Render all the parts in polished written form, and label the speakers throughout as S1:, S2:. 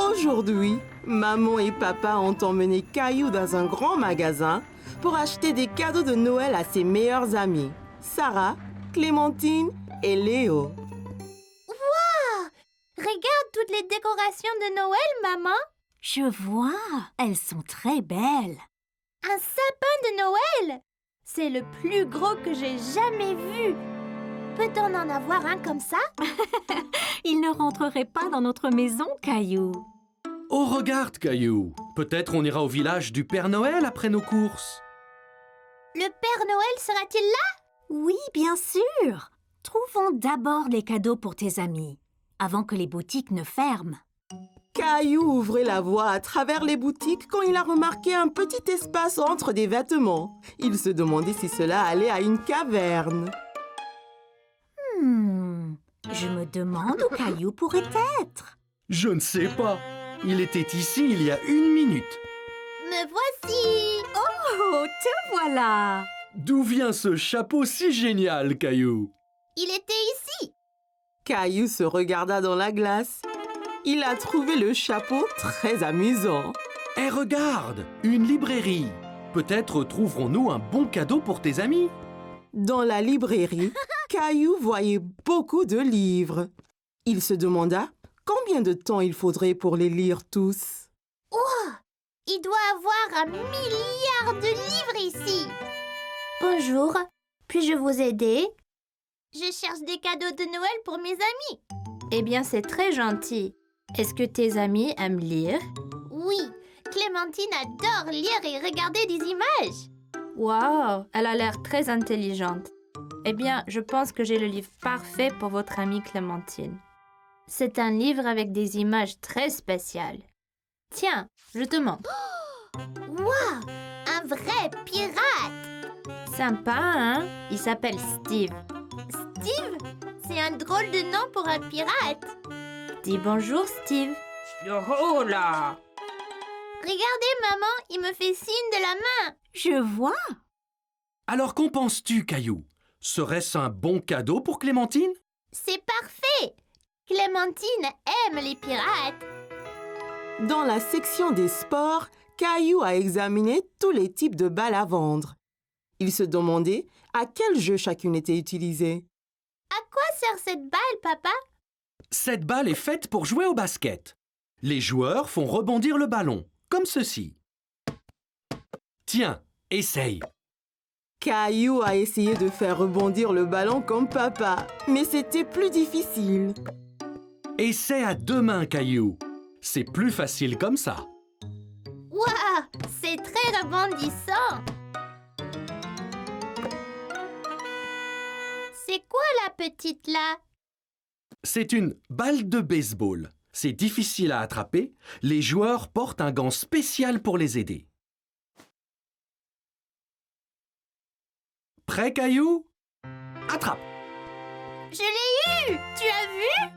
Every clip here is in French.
S1: Aujourd'hui, maman et papa ont emmené Caillou dans un grand magasin pour acheter des cadeaux de Noël à ses meilleurs amis, Sarah, Clémentine et Léo.
S2: Wow! Regarde toutes les décorations de Noël, maman!
S3: Je vois, elles sont très belles.
S2: Un sapin de Noël! C'est le plus gros que j'ai jamais vu. Peut-on en avoir un comme ça?
S3: Il ne rentrerait pas dans notre maison, Caillou.
S4: Oh, regarde, Caillou. Peut-être on ira au village du Père Noël après nos courses.
S2: Le Père Noël sera-t-il là?
S3: Oui, bien sûr. Trouvons d'abord les cadeaux pour tes amis, avant que les boutiques ne ferment.
S1: Caillou ouvrait la voie à travers les boutiques quand il a remarqué un petit espace entre des vêtements. Il se demandait si cela allait à une caverne.
S3: Je me demande où Caillou pourrait être.
S4: Je ne sais pas. Il était ici il y a 1 minute.
S2: Me voici!
S3: Oh, te voilà!
S4: D'où vient ce chapeau si génial, Caillou?
S2: Il était ici!
S1: Caillou se regarda dans la glace. Il a trouvé le chapeau très amusant.
S4: Eh, regarde, une librairie. Peut-être trouverons-nous un bon cadeau pour tes amis.
S1: Dans la librairie, Caillou voyait beaucoup de livres. Il se demanda combien de temps il faudrait pour les lire tous.
S2: Wow! Il doit avoir 1 milliard de livres ici! Bonjour, puis-je vous aider? Je cherche des cadeaux de Noël pour mes amis.
S5: Eh bien, c'est très gentil. Est-ce que tes amis aiment lire?
S2: Oui, Clémentine adore lire et regarder des images.
S5: Wow, elle a l'air très intelligente. Eh bien, je pense que j'ai le livre parfait pour votre amie Clémentine. C'est un livre avec des images très spéciales. Tiens, je te montre.
S2: Wow! Un vrai pirate!
S5: Sympa, hein? Il s'appelle Steve.
S2: Steve? C'est un drôle de nom pour un pirate.
S5: Dis bonjour, Steve.
S6: Yoho là!
S2: Regardez, maman, il me fait signe de la main.
S3: Je vois.
S4: Alors qu'en penses-tu, Caillou? Serait-ce un bon cadeau pour Clémentine?
S2: C'est parfait! Clémentine aime les pirates.
S1: Dans la section des sports, Caillou a examiné tous les types de balles à vendre. Il se demandait à quel jeu chacune était utilisée.
S2: À quoi sert cette balle, papa?
S4: Cette balle est faite pour jouer au basket. Les joueurs font rebondir le ballon, comme ceci. Tiens, essaye.
S1: Caillou a essayé de faire rebondir le ballon comme papa, mais c'était plus difficile.
S4: Essaie à 2 mains, Caillou. C'est plus facile comme ça.
S2: Waouh! C'est très rebondissant. C'est quoi la petite là?
S4: C'est une balle de baseball. C'est difficile à attraper. Les joueurs portent un gant spécial pour les aider. Prêt, Caillou? Attrape!
S2: Je l'ai eu! Tu as vu?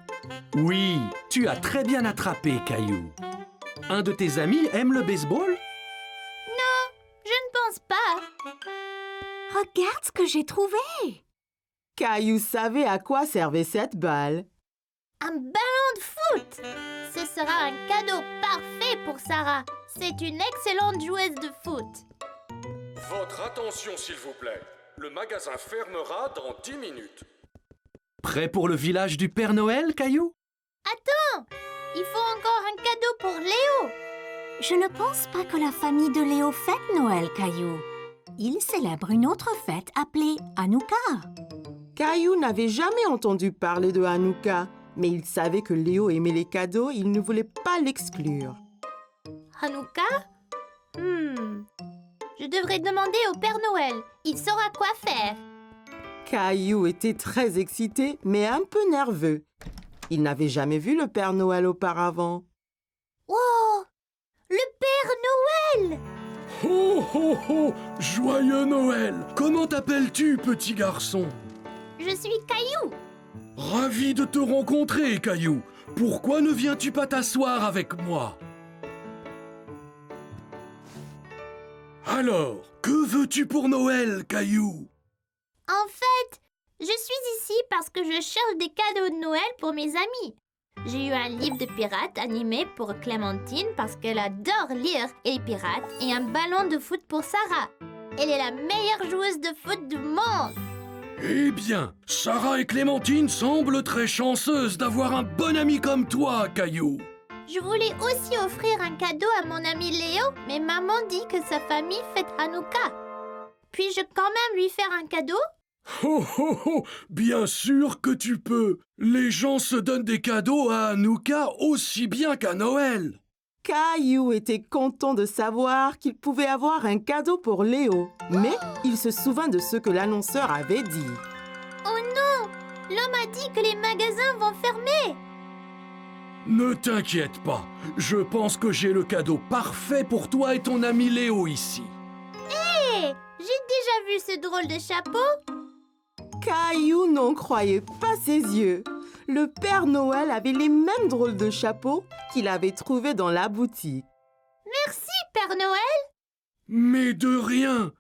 S4: Oui, tu as très bien attrapé, Caillou. Un de tes amis aime le baseball?
S2: Non, je ne pense pas.
S3: Regarde ce que j'ai trouvé.
S1: Caillou savait à quoi servait cette balle.
S2: Un ballon de foot! Ce sera un cadeau parfait pour Sarah. C'est une excellente joueuse de foot.
S7: Votre attention, s'il vous plaît. Le magasin fermera dans 10 minutes.
S4: Prêt pour le village du Père Noël, Caillou?
S2: Attends! Il faut encore un cadeau pour Léo.
S3: Je ne pense pas que la famille de Léo fête Noël, Caillou. Il célèbre une autre fête appelée Hanouka.
S1: Caillou n'avait jamais entendu parler de Hanouka, mais il savait que Léo aimait les cadeaux et il ne voulait pas l'exclure.
S2: Hanouka? Je devrais demander au Père Noël. Il saura quoi faire.
S1: Caillou était très excité, mais un peu nerveux. Il n'avait jamais vu le Père Noël auparavant.
S2: Oh! Le Père Noël!
S4: Ho, ho, ho! Joyeux Noël! Comment t'appelles-tu, petit garçon?
S2: Je suis Caillou.
S4: Ravi de te rencontrer, Caillou. Pourquoi ne viens-tu pas t'asseoir avec moi? Alors, que veux-tu pour Noël, Caillou?
S2: En fait, je suis ici parce que je cherche des cadeaux de Noël pour mes amis. J'ai eu un livre de pirates animé pour Clémentine parce qu'elle adore lire et les pirates et un ballon de foot pour Sarah. Elle est la meilleure joueuse de foot du monde.
S4: Eh bien, Sarah et Clémentine semblent très chanceuses d'avoir un bon ami comme toi, Caillou.
S2: Je voulais aussi offrir un cadeau à mon ami Léo, mais maman dit que sa famille fête Hanouka. Puis-je quand même lui faire un cadeau?
S4: Oh oh oh, bien sûr que tu peux. Les gens se donnent des cadeaux à Hanouka aussi bien qu'à Noël.
S1: Caillou était content de savoir qu'il pouvait avoir un cadeau pour Léo, mais il se souvint de ce que l'annonceur avait dit.
S2: Oh non! L'homme a dit que les magasins vont fermer.
S4: Ne t'inquiète pas, je pense que j'ai le cadeau parfait pour toi et ton ami Léo ici.
S2: Hé! J'ai déjà vu ce drôle de chapeau.
S1: Caillou n'en croyait pas ses yeux. Le Père Noël avait les mêmes drôles de chapeaux qu'il avait trouvés dans la boutique.
S2: Merci, Père Noël.
S4: Mais de rien.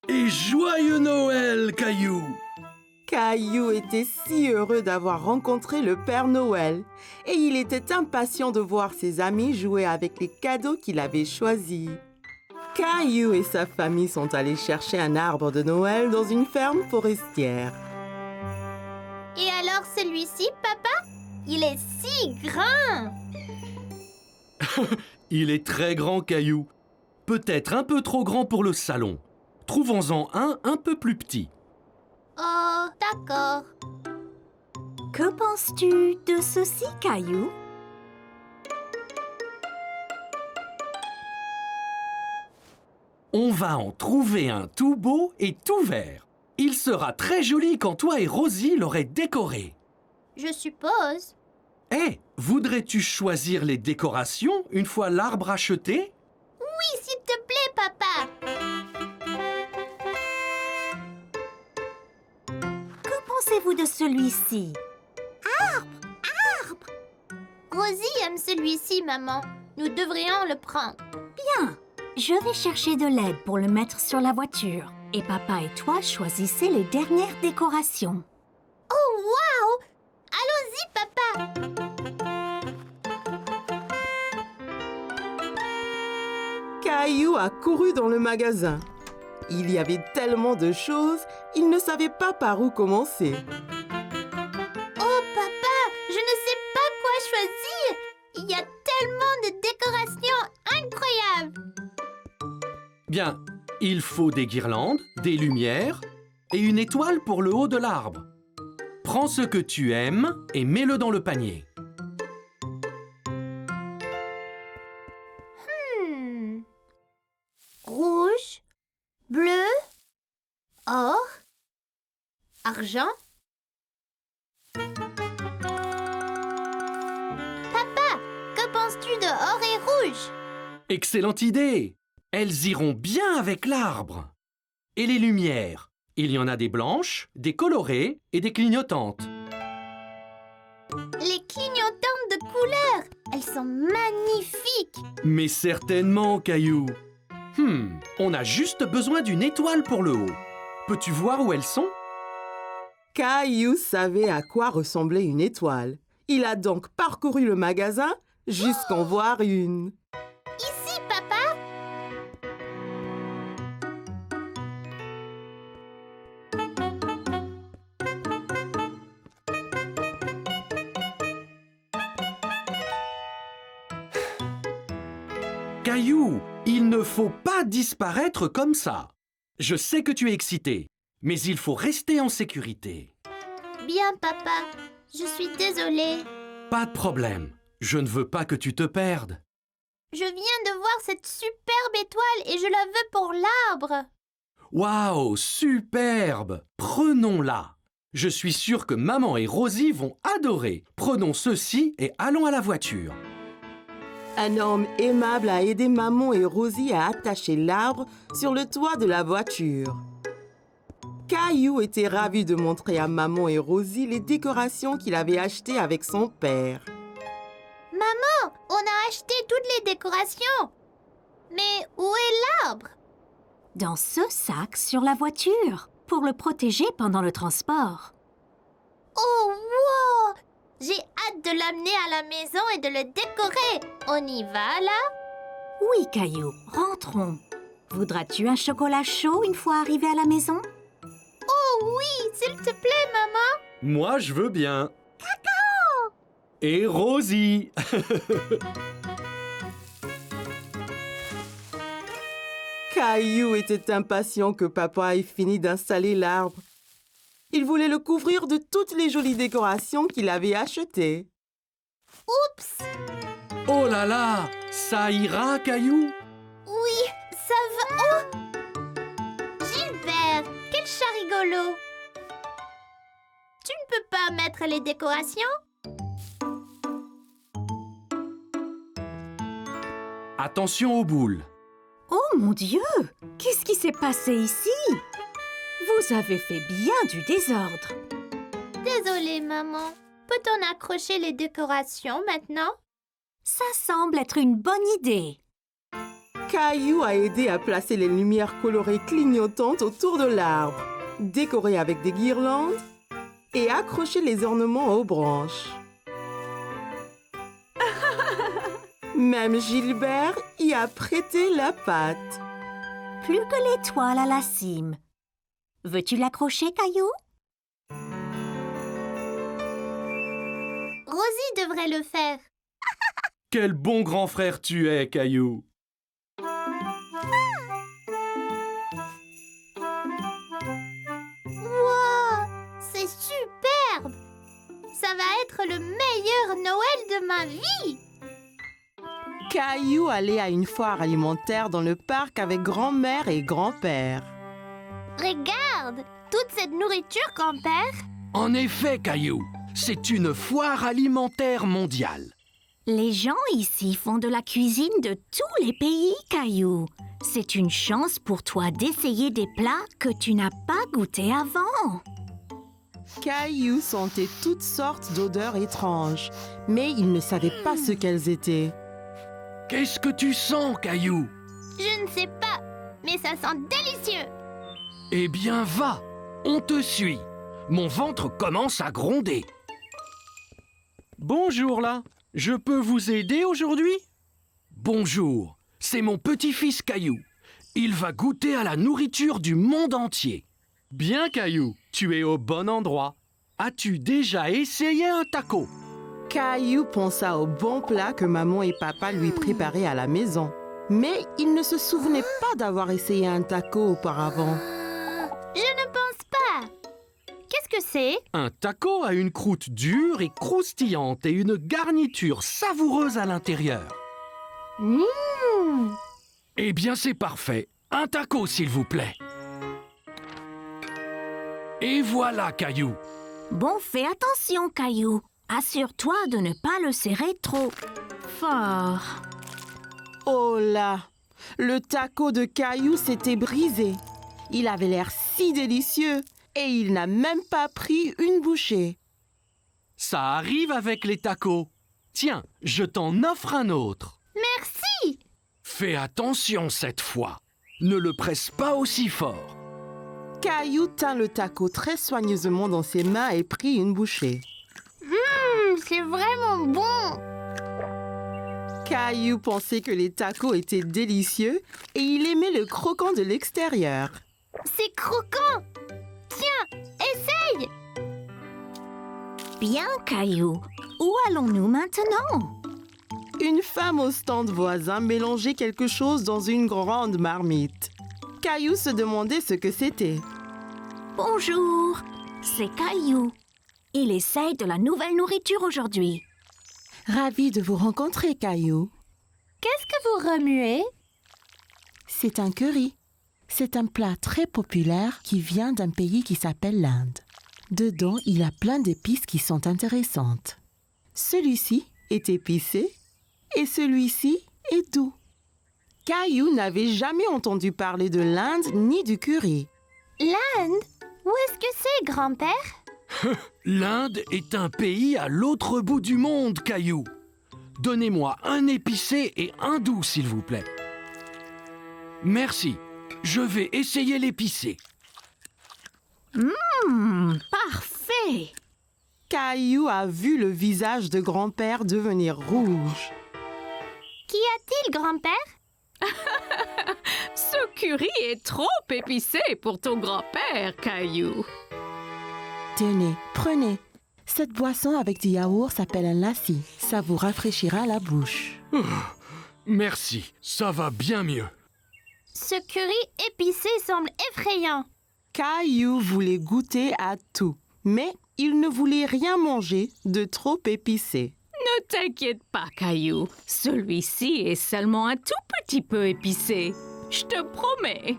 S4: Et joyeux Noël, Caillou.
S1: Caillou était si heureux d'avoir rencontré le Père Noël et il était impatient de voir ses amis jouer avec les cadeaux qu'il avait choisis. Caillou et sa famille sont allés chercher un arbre de Noël dans une ferme forestière.
S2: Et alors celui-ci, papa? Il est si grand!
S4: Il est très grand, Caillou. Peut-être un peu trop grand pour le salon. Trouvons-en un peu plus petit.
S2: Oh, d'accord.
S3: Que penses-tu de ceci, Caillou?
S4: On va en trouver un tout beau et tout vert. Il sera très joli quand toi et Rosie l'aurez décoré.
S2: Je suppose.
S4: Eh, voudrais-tu choisir les décorations une fois l'arbre acheté?
S2: Oui, s'il te plaît, papa.
S3: Que pensez-vous de celui-ci?
S2: Rosie aime celui-ci, maman. Nous devrions le prendre.
S3: Bien, je vais chercher de l'aide pour le mettre sur la voiture. Et papa et toi choisissez les dernières décorations.
S2: Oh, waouh! Allons-y, papa.
S1: Caillou a couru dans le magasin. Il y avait tellement de choses, il ne savait pas par où commencer.
S2: Oh, papa, je ne sais pas quoi choisir. Il y a tellement de décorations incroyables.
S4: Bien, il faut des guirlandes, des lumières et une étoile pour le haut de l'arbre. Prends ce que tu aimes et mets-le dans le panier.
S2: Rouge, bleu, or, argent. Papa, que penses-tu de or et rouge?
S4: Excellente idée! Elles iront bien avec l'arbre. Et les lumières? Il y en a des blanches, des colorées et des clignotantes.
S2: Les clignotantes de couleurs, elles sont magnifiques.
S4: Mais certainement, Caillou. On a juste besoin d'une étoile pour le haut. Peux-tu voir où elles sont?
S1: Caillou savait à quoi ressemblait une étoile. Il a donc parcouru le magasin jusqu'en voir une.
S2: Ici, papa.
S4: Caillou, il ne faut pas disparaître comme ça. Je sais que tu es excité, mais il faut rester en sécurité.
S2: Bien, papa. Je suis désolée.
S4: Pas de problème. Je ne veux pas que tu te perdes.
S2: Je viens de voir cette superbe étoile et je la veux pour l'arbre.
S4: Waouh, superbe! Prenons-la. Je suis sûr que maman et Rosie vont adorer. Prenons ceci et allons à la voiture.
S1: Un homme aimable a aidé maman et Rosie à attacher l'arbre sur le toit de la voiture. Caillou était ravi de montrer à maman et Rosie les décorations qu'il avait achetées avec son père.
S2: Maman, on a acheté toutes les décorations. Mais où est l'arbre?
S3: Dans ce sac sur la voiture, pour le protéger pendant le transport.
S2: Oh, wow! J'ai hâte de l'amener à la maison et de le décorer. On y va, là?
S3: Oui, Caillou, rentrons. Voudras-tu un chocolat chaud une fois arrivé à la maison?
S2: Oh oui, s'il te plaît, maman.
S4: Moi, je veux bien. Cacao! Et Rosie.
S1: Caillou était impatient que papa ait fini d'installer l'arbre. Il voulait le couvrir de toutes les jolies décorations qu'il avait achetées.
S2: Oups!
S4: Oh là là, ça ira, Caillou?
S2: Oui, ça va. Oh! Gilbert, quel chat rigolo! Tu ne peux pas mettre les décorations?
S4: Attention aux boules.
S3: Oh mon Dieu! Qu'est-ce qui s'est passé ici? Vous avez fait bien du désordre.
S2: Désolée, maman. Peut-on accrocher les décorations maintenant?
S3: Ça semble être une bonne idée.
S1: Caillou a aidé à placer les lumières colorées clignotantes autour de l'arbre, décoré avec des guirlandes et accrocher les ornements aux branches. Même Gilbert y a prêté la patte.
S3: Plus que l'étoile à la cime. Veux-tu l'accrocher, Caillou?
S2: Rosie devrait le faire.
S4: Quel bon grand frère tu es, Caillou.
S2: Wow, c'est superbe! Ça va être le meilleur Noël de ma vie!
S1: Caillou allait à une foire alimentaire dans le parc avec grand-mère et grand-père.
S2: Regarde, toute cette nourriture, grand-père.
S4: En effet, Caillou, c'est une foire alimentaire mondiale.
S3: Les gens ici font de la cuisine de tous les pays, Caillou. C'est une chance pour toi d'essayer des plats que tu n'as pas goûtés avant.
S1: Caillou sentait toutes sortes d'odeurs étranges, mais il ne savait pas ce qu'elles étaient.
S4: Qu'est-ce que tu sens, Caillou?
S2: Je ne sais pas, mais ça sent délicieux.
S4: Eh bien, va, on te suit. Mon ventre commence à gronder. Bonjour là, je peux vous aider aujourd'hui? Bonjour, c'est mon petit-fils Caillou. Il va goûter à la nourriture du monde entier. Bien Caillou, tu es au bon endroit. As-tu déjà essayé un taco?
S1: Caillou pensa au bon plat que maman et papa lui préparaient à la maison. Mais il ne se souvenait pas d'avoir essayé un taco auparavant.
S2: Je ne pense pas. Qu'est-ce que c'est?
S4: Un taco a une croûte dure et croustillante et une garniture savoureuse à l'intérieur. Eh bien, c'est parfait. Un taco, s'il vous plaît. Et voilà, Caillou.
S3: Bon, fais attention, Caillou. Assure-toi de ne pas le serrer trop fort.
S1: Oh là! Le taco de Caillou s'était brisé. Il avait l'air si délicieux et il n'a même pas pris une bouchée.
S4: Ça arrive avec les tacos. Tiens, je t'en offre un autre.
S2: Merci!
S4: Fais attention cette fois. Ne le presse pas aussi fort.
S1: Caillou tint le taco très soigneusement dans ses mains et prit une bouchée.
S2: C'est vraiment bon!
S1: Caillou pensait que les tacos étaient délicieux et il aimait le croquant de l'extérieur.
S2: C'est croquant! Tiens, essaye!
S3: Bien, Caillou. Où allons-nous maintenant?
S1: Une femme au stand voisin mélangeait quelque chose dans une grande marmite. Caillou se demandait ce que c'était.
S3: Bonjour, c'est Caillou. Il essaye de la nouvelle nourriture aujourd'hui.
S1: Ravi de vous rencontrer, Caillou.
S5: Qu'est-ce que vous remuez?
S1: C'est un curry. C'est un plat très populaire qui vient d'un pays qui s'appelle l'Inde. Dedans, il y a plein d'épices qui sont intéressantes. Celui-ci est épicé et celui-ci est doux. Caillou n'avait jamais entendu parler de l'Inde ni du curry.
S2: L'Inde? Où est-ce que c'est, grand-père?
S4: L'Inde est un pays à l'autre bout du monde, Caillou. Donnez-moi un épicé et un doux, s'il vous plaît. Merci. Je vais essayer l'épicé.
S3: Parfait!
S1: Caillou a vu le visage de grand-père devenir rouge.
S2: Qu'y a-t-il, grand-père?
S3: Ce curry est trop épicé pour ton grand-père, Caillou.
S1: Tenez, prenez. Cette boisson avec du yaourt s'appelle un lassi. Ça vous rafraîchira la bouche.
S4: Merci, ça va bien mieux.
S2: Ce curry épicé semble effrayant.
S1: Caillou voulait goûter à tout, mais il ne voulait rien manger de trop épicé.
S3: Ne t'inquiète pas, Caillou. Celui-ci est seulement un tout petit peu épicé. Je te promets.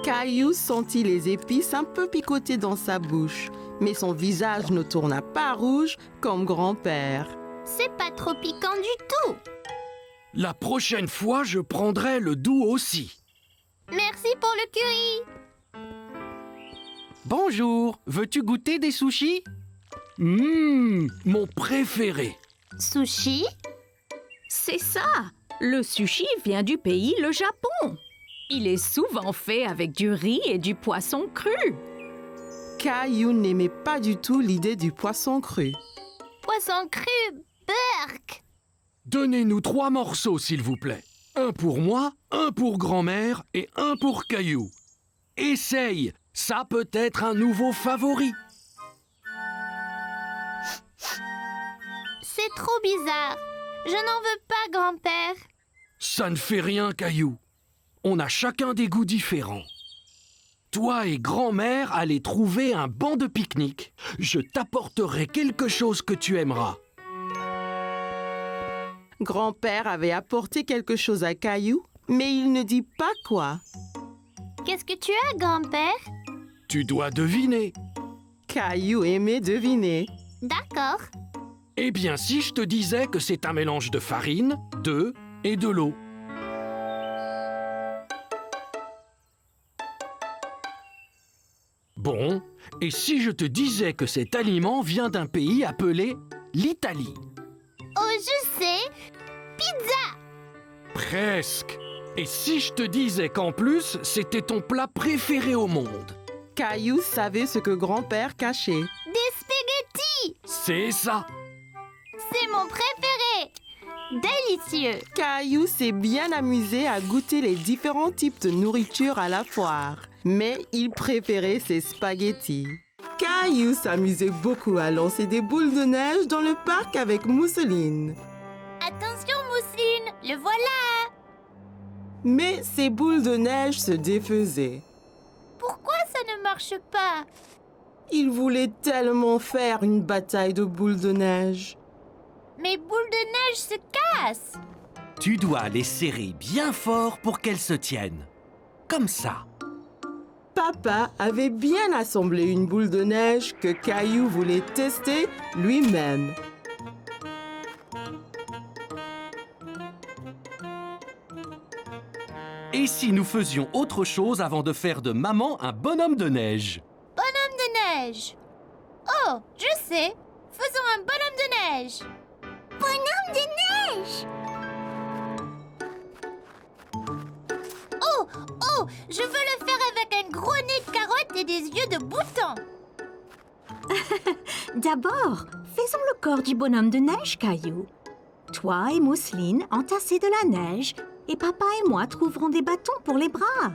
S1: Caillou sentit les épices un peu picoter dans sa bouche, mais son visage ne tourna pas rouge comme grand-père.
S2: C'est pas trop piquant du tout.
S4: La prochaine fois, je prendrai le doux aussi.
S2: Merci pour le curry.
S4: Bonjour, veux-tu goûter des sushis? Mon préféré.
S2: Sushi?
S3: C'est ça. Le sushi vient du pays, le Japon. Il est souvent fait avec du riz et du poisson cru.
S1: Caillou n'aimait pas du tout l'idée du poisson cru.
S2: Poisson cru, burk.
S4: Donnez-nous 3 morceaux, s'il vous plaît. Un pour moi, un pour grand-mère et un pour Caillou. Essaye, ça peut être un nouveau favori.
S2: C'est trop bizarre. Je n'en veux pas, grand-père.
S4: Ça ne fait rien, Caillou. On a chacun des goûts différents. Toi et grand-mère allez trouver un banc de pique-nique. Je t'apporterai quelque chose que tu aimeras.
S1: Grand-père avait apporté quelque chose à Caillou, mais il ne dit pas quoi.
S2: Qu'est-ce que tu as, grand-père?
S4: Tu dois deviner.
S1: Caillou aimait deviner.
S2: D'accord.
S4: Eh bien, si je te disais que c'est un mélange de farine, d'œufs et de l'eau. Bon, et si je te disais que cet aliment vient d'un pays appelé l'Italie?
S2: Oh, je sais. Pizza.
S4: Presque. Et si je te disais qu'en plus, c'était ton plat préféré au monde?
S1: Caillou savait ce que grand-père cachait.
S2: Des spaghettis.
S4: C'est ça.
S2: C'est mon préféré. Délicieux.
S1: Caillou s'est bien amusé à goûter les différents types de nourriture à la foire, mais il préférait ses spaghettis. Caillou s'amusait beaucoup à lancer des boules de neige dans le parc avec Mousseline.
S2: Attention, Mousseline, le voilà.
S1: Mais ces boules de neige se défaisaient.
S2: Pourquoi ça ne marche pas?
S1: Il voulait tellement faire une bataille de boules de neige.
S2: Mes boules de neige se cassent.
S8: Tu dois les serrer bien fort pour qu'elles se tiennent. Comme ça.
S1: Papa avait bien assemblé une boule de neige que Caillou voulait tester lui-même.
S8: Et si nous faisions autre chose avant de faire de maman un bonhomme de neige?
S2: Bonhomme de neige. Oh, je sais. Faisons un bonhomme de neige. Bonhomme de neige. Oh, je veux le faire avec un gros nez de carotte et des yeux de bouton.
S3: D'abord, faisons le corps du bonhomme de neige, Caillou. Toi et Mousseline entassez de la neige et papa et moi trouverons des bâtons pour les bras.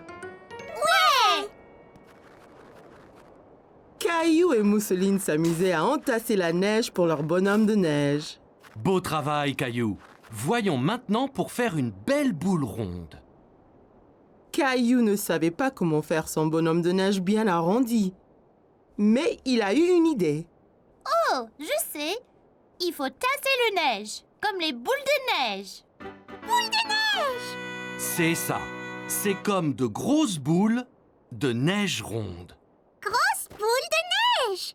S1: Caillou et Mousseline s'amusaient à entasser la neige pour leur bonhomme de neige.
S8: Beau travail, Caillou. Voyons maintenant pour faire une belle boule ronde.
S1: Caillou ne savait pas comment faire son bonhomme de neige bien arrondi. Mais il a eu une idée.
S2: Oh, je sais. Il faut tasser le neige, comme les boules de neige. Boules de neige.
S8: C'est ça. C'est comme de grosses boules de neige ronde.
S2: Grosse boule de neige.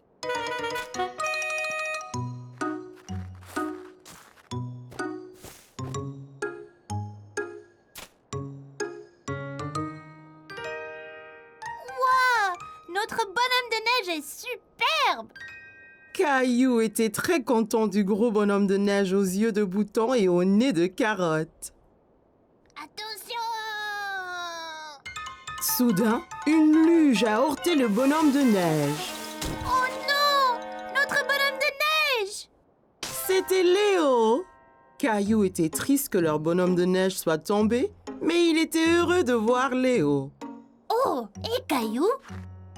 S2: Wow, notre bonhomme de neige est superbe.
S1: Caillou était très content du gros bonhomme de neige aux yeux de bouton et au nez de carotte.
S2: Attention.
S1: Soudain, une luge a heurté le bonhomme de neige.
S2: Oh non, notre bonhomme
S1: C'était Léo. Caillou était triste que leur bonhomme de neige soit tombé, mais il était heureux de voir Léo.
S2: Oh, et Caillou?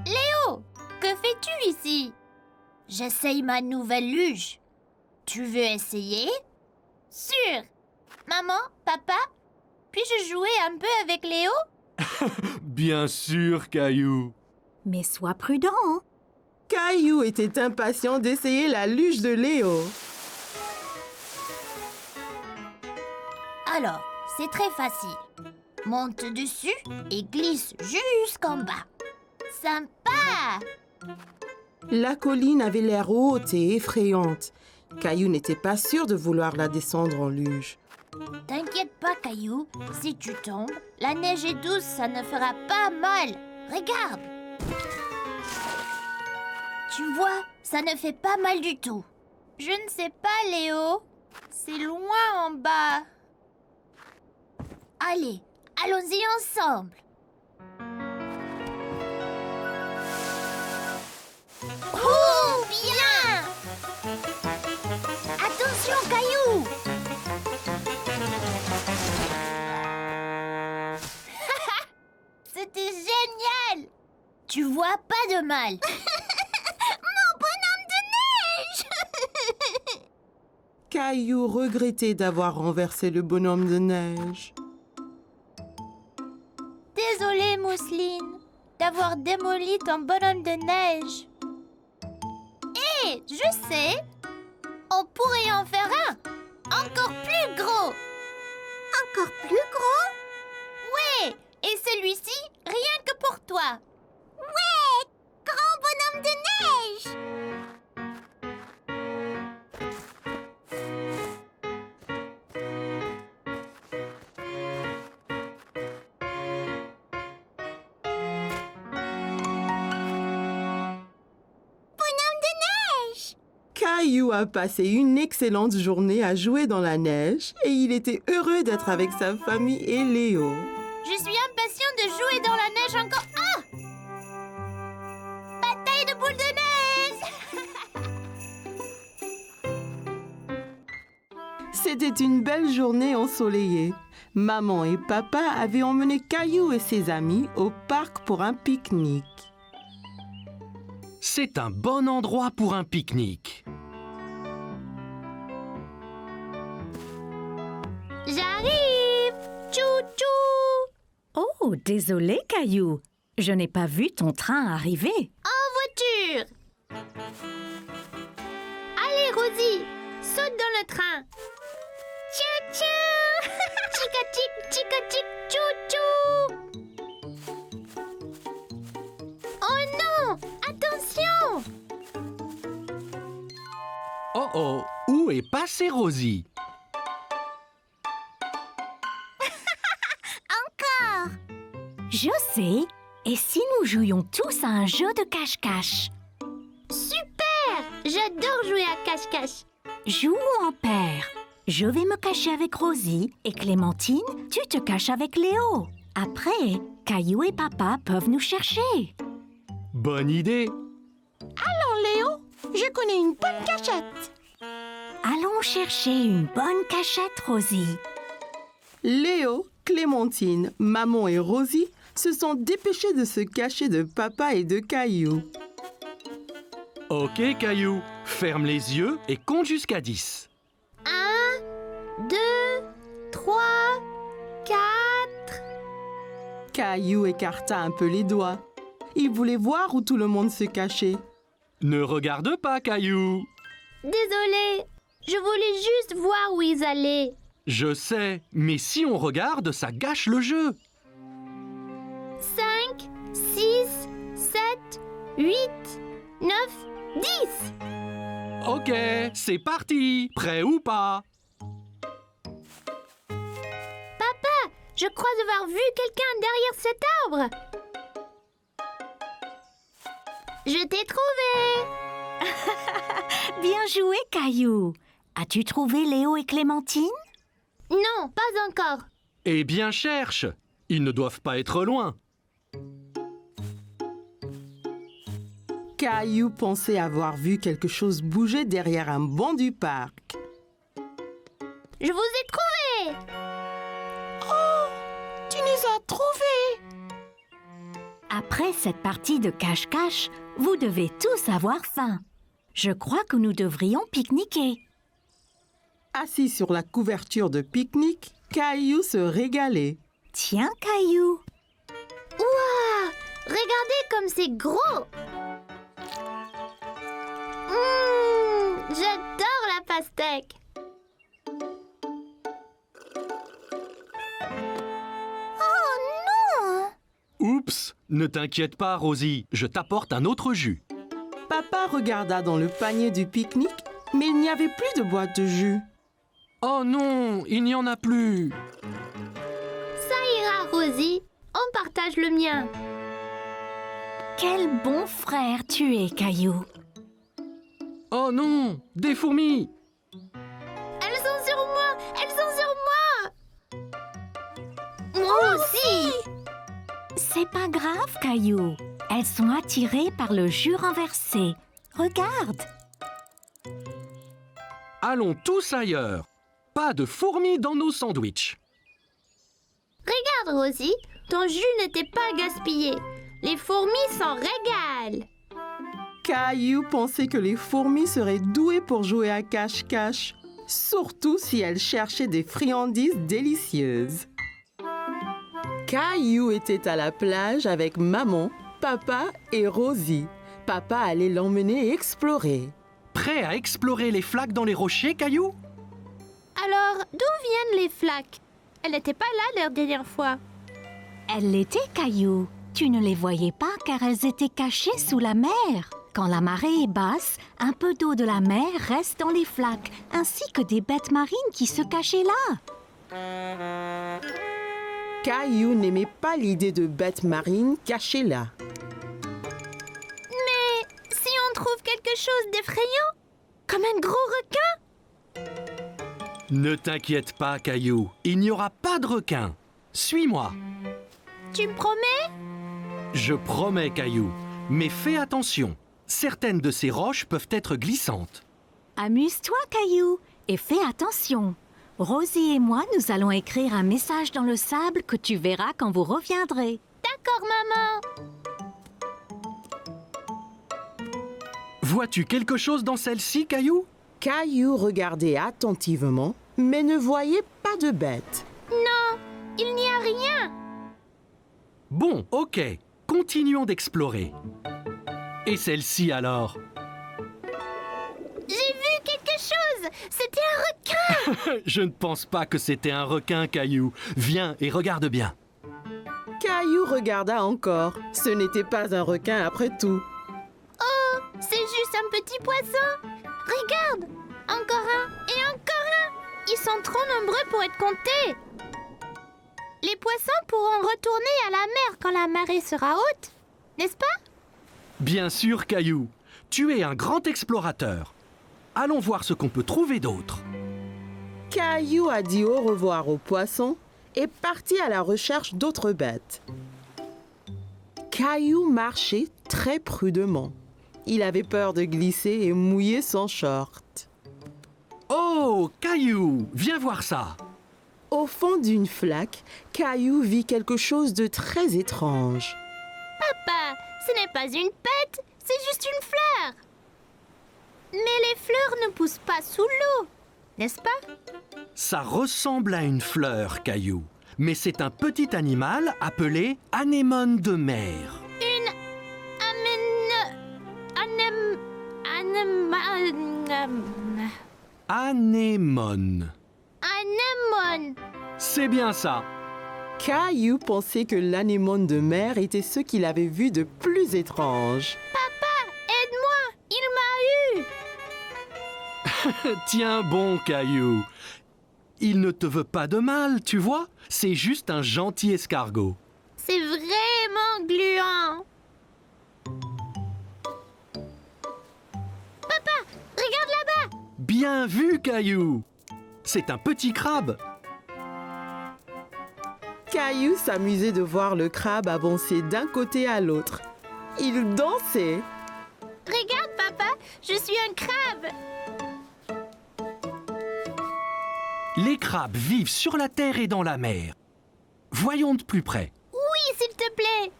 S2: Léo, que fais-tu ici? J'essaye ma nouvelle luge. Tu veux essayer? Sûr. Maman, papa, puis-je jouer un peu avec Léo?
S8: Bien sûr, Caillou.
S3: Mais sois prudent. Hein.
S1: Caillou était impatient d'essayer la luge de Léo.
S2: Alors, c'est très facile. Monte dessus et glisse jusqu'en bas. Sympa!
S1: La colline avait l'air haute et effrayante. Caillou n'était pas sûr de vouloir la descendre en luge.
S2: T'inquiète pas, Caillou. Si tu tombes, la neige est douce, ça ne fera pas mal. Regarde! Tu vois, ça ne fait pas mal du tout. Je ne sais pas, Léo. C'est loin en bas. Allez, allons-y ensemble. Oh, bien! Attention, Caillou! C'était génial! Tu vois pas de mal. Mon bonhomme de neige!
S1: Caillou regrettait d'avoir renversé le bonhomme de neige.
S2: Désolée, Mousseline, d'avoir démoli ton bonhomme de neige. Hé, je sais! On pourrait en faire un! Encore plus gros! Encore plus gros? Ouais! Et celui-ci, rien que pour toi! Ouais! Grand bonhomme de neige!
S1: Caillou a passé une excellente journée à jouer dans la neige et il était heureux d'être avec sa famille et Léo.
S2: Je suis impatient de jouer dans la neige encore. Ah! Bataille de boules de neige!
S1: C'était une belle journée ensoleillée. Maman et papa avaient emmené Caillou et ses amis au parc pour un pique-nique.
S4: C'est un bon endroit pour un pique-nique.
S2: J'arrive! Tchou-tchou!
S3: Oh, désolé, Caillou. Je n'ai pas vu ton train arriver.
S2: En voiture! Allez, Rosie, saute dans le train! Tchou-tchou! Chica-tic, chica-tic, tchou-tchou! Oh non! Attention!
S4: Oh oh, où est passée Rosie?
S2: Encore!
S3: Je sais. Et si nous jouions tous à un jeu de cache-cache?
S2: Super! J'adore jouer à cache-cache.
S3: Jouons en paire. Je vais me cacher avec Rosie et Clémentine, tu te caches avec Léo. Après, Caillou et papa peuvent nous chercher.
S4: Bonne idée.
S1: Léo, je connais une bonne cachette.
S3: Allons chercher une bonne cachette, Rosie.
S1: Léo, Clémentine, maman et Rosie se sont dépêchés de se cacher de papa et de Caillou.
S4: Ok Caillou, ferme les yeux et compte jusqu'à 10.
S2: 1, 2, 3, 4...
S1: Caillou écarta un peu les doigts. Il voulait voir où tout le monde se cachait.
S4: Ne regarde pas Caillou.
S2: Désolée, je voulais juste voir où ils allaient.
S4: Je sais, mais si on regarde, ça gâche le jeu.
S2: 5, 6, 7, 8, 9, 10.
S4: Ok, c'est parti. Prêt ou pas?
S2: Papa, je crois avoir vu quelqu'un derrière cet arbre. Je t'ai trouvé.
S3: Bien joué, Caillou. As-tu trouvé Léo et Clémentine?
S2: Non, pas encore.
S4: Eh bien cherche. Ils ne doivent pas être loin.
S1: Caillou pensait avoir vu quelque chose bouger derrière un banc du parc.
S2: Je vous ai trouvés!
S1: Tu nous as trouvés!
S3: Après cette partie de cache-cache, vous devez tous avoir faim. Je crois que nous devrions pique-niquer.
S1: Assis sur la couverture de pique-nique, Caillou se régalait.
S3: Tiens, Caillou,
S2: Ouah! Regardez comme c'est gros! J'adore la pastèque! Oh non!
S8: Oups, ne t'inquiète pas, Rosie, je t'apporte un autre jus.
S1: Papa regarda dans le panier du pique-nique, mais il n'y avait plus de boîte de jus.
S4: Oh non, il n'y en a plus.
S2: Ça ira, Rosie. On partage le mien.
S3: quel bon frère tu es, Caillou.
S4: Oh non, des fourmis.
S2: Elles sont sur moi! Elles sont sur moi! Moi aussi!
S3: C'est pas grave, Caillou. Elles sont attirées par le jus renversé. Regarde.
S4: Allons tous ailleurs. Pas de fourmis dans nos sandwichs.
S2: Regarde, Rosie, ton jus n'était pas gaspillé. Les fourmis s'en régalent.
S1: Caillou pensait que les fourmis seraient douées pour jouer à cache-cache, surtout si elles cherchaient des friandises délicieuses. Caillou était à la plage avec maman, papa et Rosie. Papa allait l'emmener explorer.
S8: Prêt à explorer les flaques dans les rochers, Caillou?
S2: Alors, d'où viennent les flaques? Elles n'étaient pas là la dernière fois.
S3: Elles l'étaient, Caillou. Tu ne les voyais pas car elles étaient cachées sous la mer. Quand la marée est basse, un peu d'eau de la mer reste dans les flaques, ainsi que des bêtes marines qui se cachaient là.
S1: Caillou n'aimait pas l'idée de bêtes marines cachées là.
S2: Mais si on trouve quelque chose d'effrayant, comme un gros requin?
S8: Ne t'inquiète pas, Caillou, il n'y aura pas de requin. Suis-moi.
S2: Tu me promets?
S8: Je promets, Caillou, mais fais attention. Certaines de ces roches peuvent être glissantes.
S3: Amuse-toi, Caillou, et fais attention. Rosie et moi, nous allons écrire un message dans le sable que tu verras quand vous reviendrez.
S2: D'accord, maman.
S8: Vois-tu quelque chose dans celle-ci, Caillou?
S1: Caillou regardait attentivement, mais ne voyait pas de bête.
S2: Non, il n'y a rien.
S8: Bon, ok, continuons d'explorer. Et celle-ci alors?
S2: J'ai vu quelque chose. C'était un requin.
S8: Je ne pense pas que c'était un requin, Caillou. Viens et regarde bien.
S1: Caillou regarda encore. Ce n'était pas un requin après tout.
S2: Oh, c'est juste un petit poisson. Regarde, encore un et encore un. Ils sont trop nombreux pour être comptés. Les poissons pourront retourner à la mer quand la marée sera haute, n'est-ce pas?
S8: Bien sûr, Caillou. Tu es un grand explorateur. Allons voir ce qu'on peut trouver d'autre.
S1: Caillou a dit au revoir aux poissons et partit à la recherche d'autres bêtes. Caillou marchait très prudemment. Il avait peur de glisser et mouiller son short.
S8: Oh, Caillou, viens voir ça.
S1: Au fond d'une flaque, Caillou vit quelque chose de très étrange.
S2: Papa, ce n'est pas une pète, c'est juste une fleur. Mais les fleurs ne poussent pas sous l'eau, n'est-ce pas?
S8: Ça ressemble à une fleur, Caillou. Mais c'est un petit animal appelé anémone de mer.
S2: Une
S8: Anémone.
S2: anémone.
S8: C'est bien ça.
S1: Caillou pensait que l'anémone de mer était ce qu'il avait vu de plus étrange.
S2: Papa, aide-moi, il m'a eu.
S8: Tiens bon, Caillou. Il ne te veut pas de mal, tu vois. C'est juste un gentil escargot.
S2: C'est vraiment gluant. Papa, regarde là-bas.
S8: Bien vu, Caillou. C'est un petit crabe.
S1: Caillou s'amusait de voir le crabe avancer d'un côté à l'autre. Il dansait.
S2: Regarde, papa, je suis un crabe.
S8: Les crabes vivent sur la terre et dans la mer. Voyons de plus près.
S2: Oui, s'il te plaît.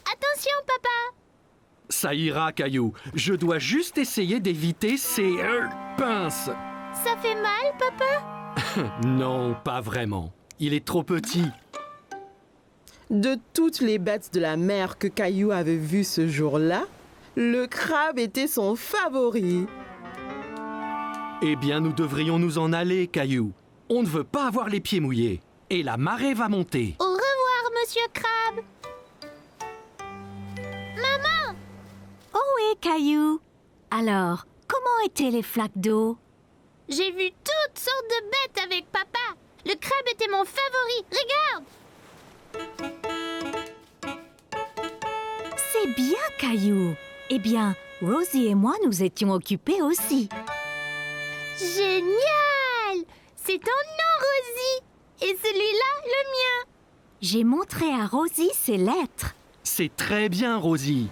S2: Attention, papa.
S8: Ça ira, Caillou. Je dois juste essayer d'éviter ces pinces.
S2: Ça fait mal, papa?
S8: Non, pas vraiment. Il est trop petit.
S1: De toutes les bêtes de la mer que Caillou avait vues ce jour-là, le crabe était son favori.
S8: Eh bien, nous devrions nous en aller, Caillou. On ne veut pas avoir les pieds mouillés. Et la marée va monter.
S2: Au revoir, monsieur Crabe. Maman!
S3: Oh oui, Caillou. Alors, comment étaient les flaques d'eau?
S2: J'ai vu toutes sortes de bêtes avec papa. Le crabe était mon favori. Regarde!
S3: C'est bien, Caillou. Eh bien, Rosie et moi nous étions occupés aussi.
S2: Génial! C'est ton nom, Rosie. Et celui-là, le mien.
S3: J'ai montré à Rosie ses lettres.
S8: C'est très bien, Rosie.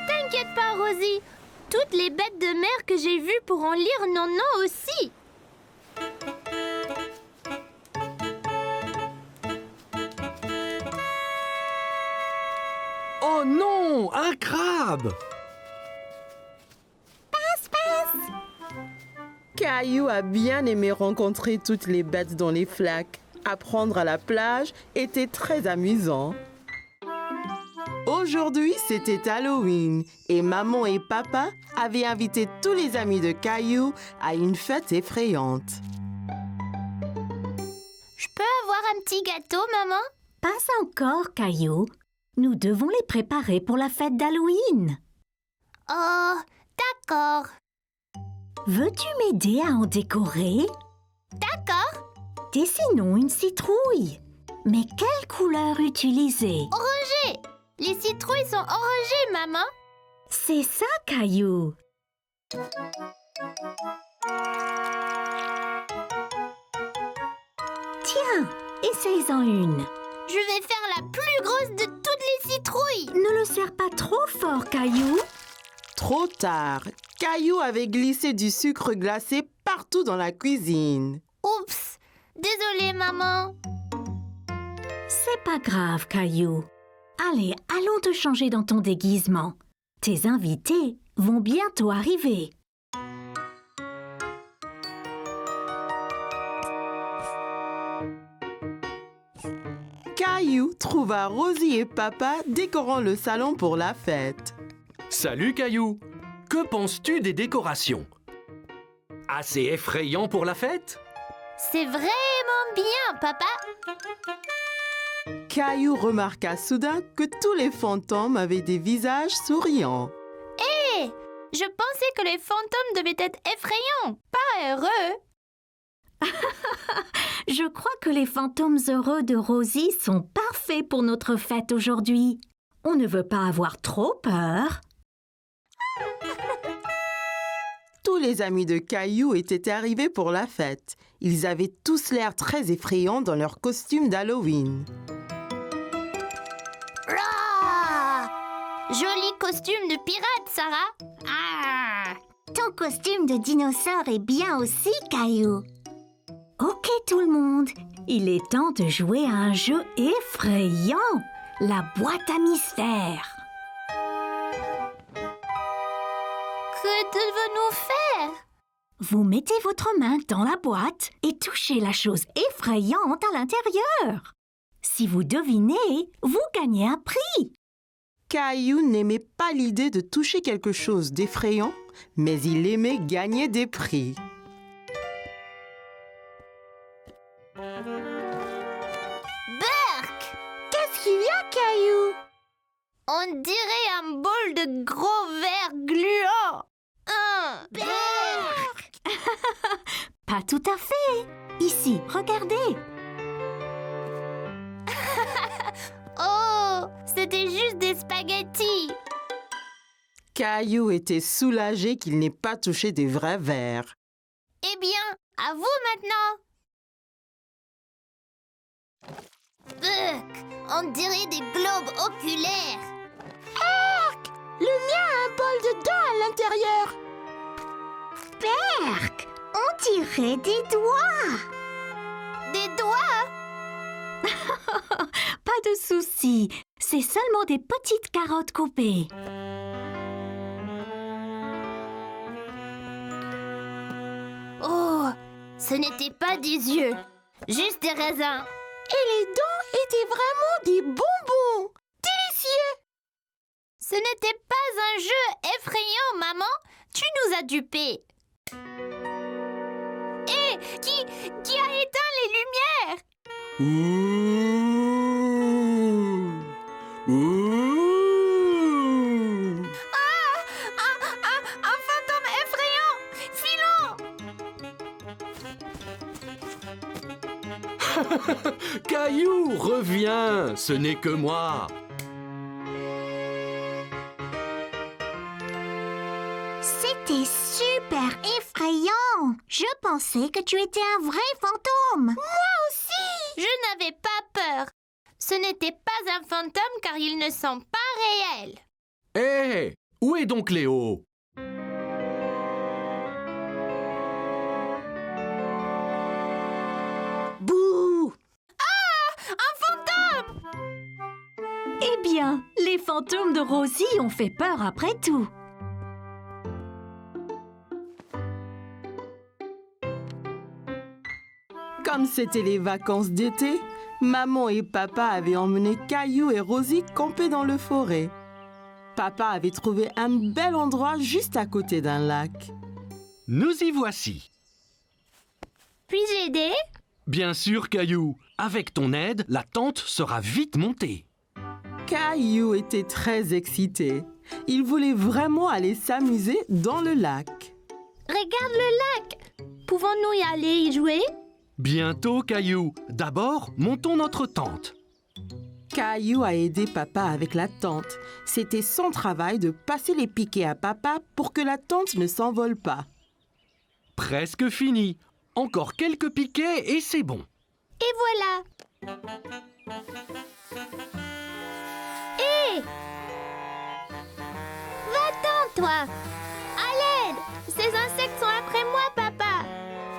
S2: T'inquiète pas, Rosie. Toutes les bêtes de mer que j'ai vues pourront lire nos noms aussi.
S8: Oh non, un crabe!
S1: Caillou a bien aimé rencontrer toutes les bêtes dans les flaques. Apprendre à la plage était très amusant. Aujourd'hui, c'était Halloween et maman et papa avaient invité tous les amis de Caillou à une fête effrayante.
S2: Je peux avoir un petit gâteau, maman?
S3: Pas encore, Caillou. Nous devons les préparer pour la fête d'Halloween.
S2: Oh, d'accord.
S3: Veux-tu m'aider à en décorer?
S2: D'accord.
S3: Dessinons une citrouille. Mais quelle couleur utiliser?
S2: Orangé. Les citrouilles sont orangées, maman.
S3: C'est ça, Caillou. Tiens, essaye-en une.
S2: Je vais faire la plus grosse de toutes les citrouilles.
S3: Ne le serre pas trop fort, Caillou.
S1: Trop tard, Caillou avait glissé du sucre glacé partout dans la cuisine.
S2: Oups. Désolée, maman.
S3: C'est pas grave, Caillou. Allez, allons te changer dans ton déguisement. Tes invités vont bientôt arriver.
S1: Caillou trouva Rosie et papa décorant le salon pour la fête.
S8: Salut, Caillou. Que penses-tu des décorations? Assez effrayant pour la fête?
S2: C'est vraiment bien, papa.
S1: Caillou remarqua soudain que tous les fantômes avaient des visages souriants.
S2: Hé, je pensais que les fantômes devaient être effrayants, pas heureux.
S3: Je crois que les fantômes heureux de Rosie sont parfaits pour notre fête aujourd'hui. On ne veut pas avoir trop peur.
S1: Tous les amis de Caillou étaient arrivés pour la fête. Ils avaient tous l'air très effrayants dans leurs costumes d'Halloween.
S2: Rah! Joli costume de pirate, Sarah. Ah!
S3: Ton costume de dinosaure est bien aussi, Caillou. Ok tout le monde, il est temps de jouer à un jeu effrayant, la boîte à mystère.
S2: Que devons-nous faire?
S3: Vous mettez votre main dans la boîte et touchez la chose effrayante à l'intérieur. Si vous devinez, vous gagnez un prix.
S1: Caillou n'aimait pas l'idée de toucher quelque chose d'effrayant, mais il aimait gagner des prix.
S2: Berk! Qu'est-ce qu'il y a, Caillou? On dirait un bol de gros verre gluant. Berk!
S3: Pas tout à fait. Ici, regardez.
S2: Oh, c'était juste des spaghettis.
S1: Caillou était soulagé qu'il n'ait pas touché des vrais verres.
S2: Eh bien, à vous maintenant. Berk, on dirait des globes oculaires. Berk,
S1: Le mien a un bol de dents à l'intérieur.
S3: Berk, on dirait des doigts.
S2: Des doigts?
S3: Pas de souci, c'est seulement des petites carottes coupées.
S2: Oh, ce n'était pas des yeux, juste des raisins.
S1: Et les dents étaient vraiment des bonbons. Délicieux.
S2: Ce n'était pas un jeu effrayant, maman. Tu nous as dupés. Et qui a éteint les lumières? Un fantôme effrayant. Filons.
S8: Caillou, reviens, ce n'est que moi.
S3: C'était super effrayant. Je pensais que tu étais un vrai fantôme.
S2: Je n'avais pas peur. Ce n'était pas un fantôme car ils ne sont pas réels.
S8: Hé, où est donc Léo?
S3: Bouh!
S2: Un fantôme!
S3: Eh bien, les fantômes de Rosie ont fait peur après tout.
S1: Comme c'était les vacances d'été, maman et papa avaient emmené Caillou et Rosie camper dans le forêt. Papa avait trouvé un bel endroit juste à côté d'un lac.
S8: Nous y voici.
S2: Puis-je aider?
S8: Bien sûr, Caillou. Avec ton aide, la tente sera vite montée.
S1: Caillou était très excité. Il voulait vraiment aller s'amuser dans le lac.
S2: Regarde le lac. Pouvons-nous y aller y jouer?
S8: Bientôt, Caillou. D'abord, montons notre tente.
S1: Caillou a aidé papa avec la tente. C'était son travail de passer les piquets à papa pour que la tente ne s'envole pas.
S8: Presque fini. Encore quelques piquets et c'est bon.
S2: Et voilà. Hé! Va-t'en, toi! À l'aide! Ces insectes sont après moi, papa!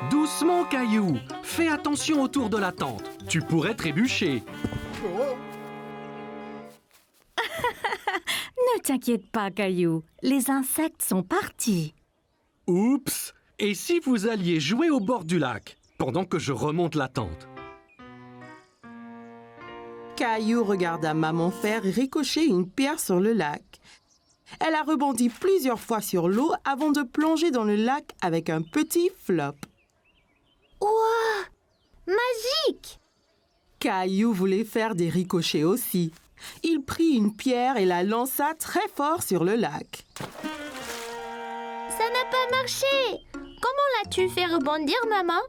S8: Doucement, Caillou. Fais attention autour de la tente. Tu pourrais trébucher.
S3: Ne t'inquiète pas, Caillou. Les insectes sont partis.
S8: Oups! Et si vous alliez jouer au bord du lac, pendant que je remonte la tente?
S1: Caillou regarda maman faire ricocher une pierre sur le lac. Elle a rebondi plusieurs fois sur l'eau avant de plonger dans le lac avec un petit flop.
S2: Ouah! Magique!
S1: Caillou voulait faire des ricochets aussi. Il prit une pierre et la lança très fort sur le lac.
S2: Ça n'a pas marché! Comment l'as-tu fait rebondir, maman?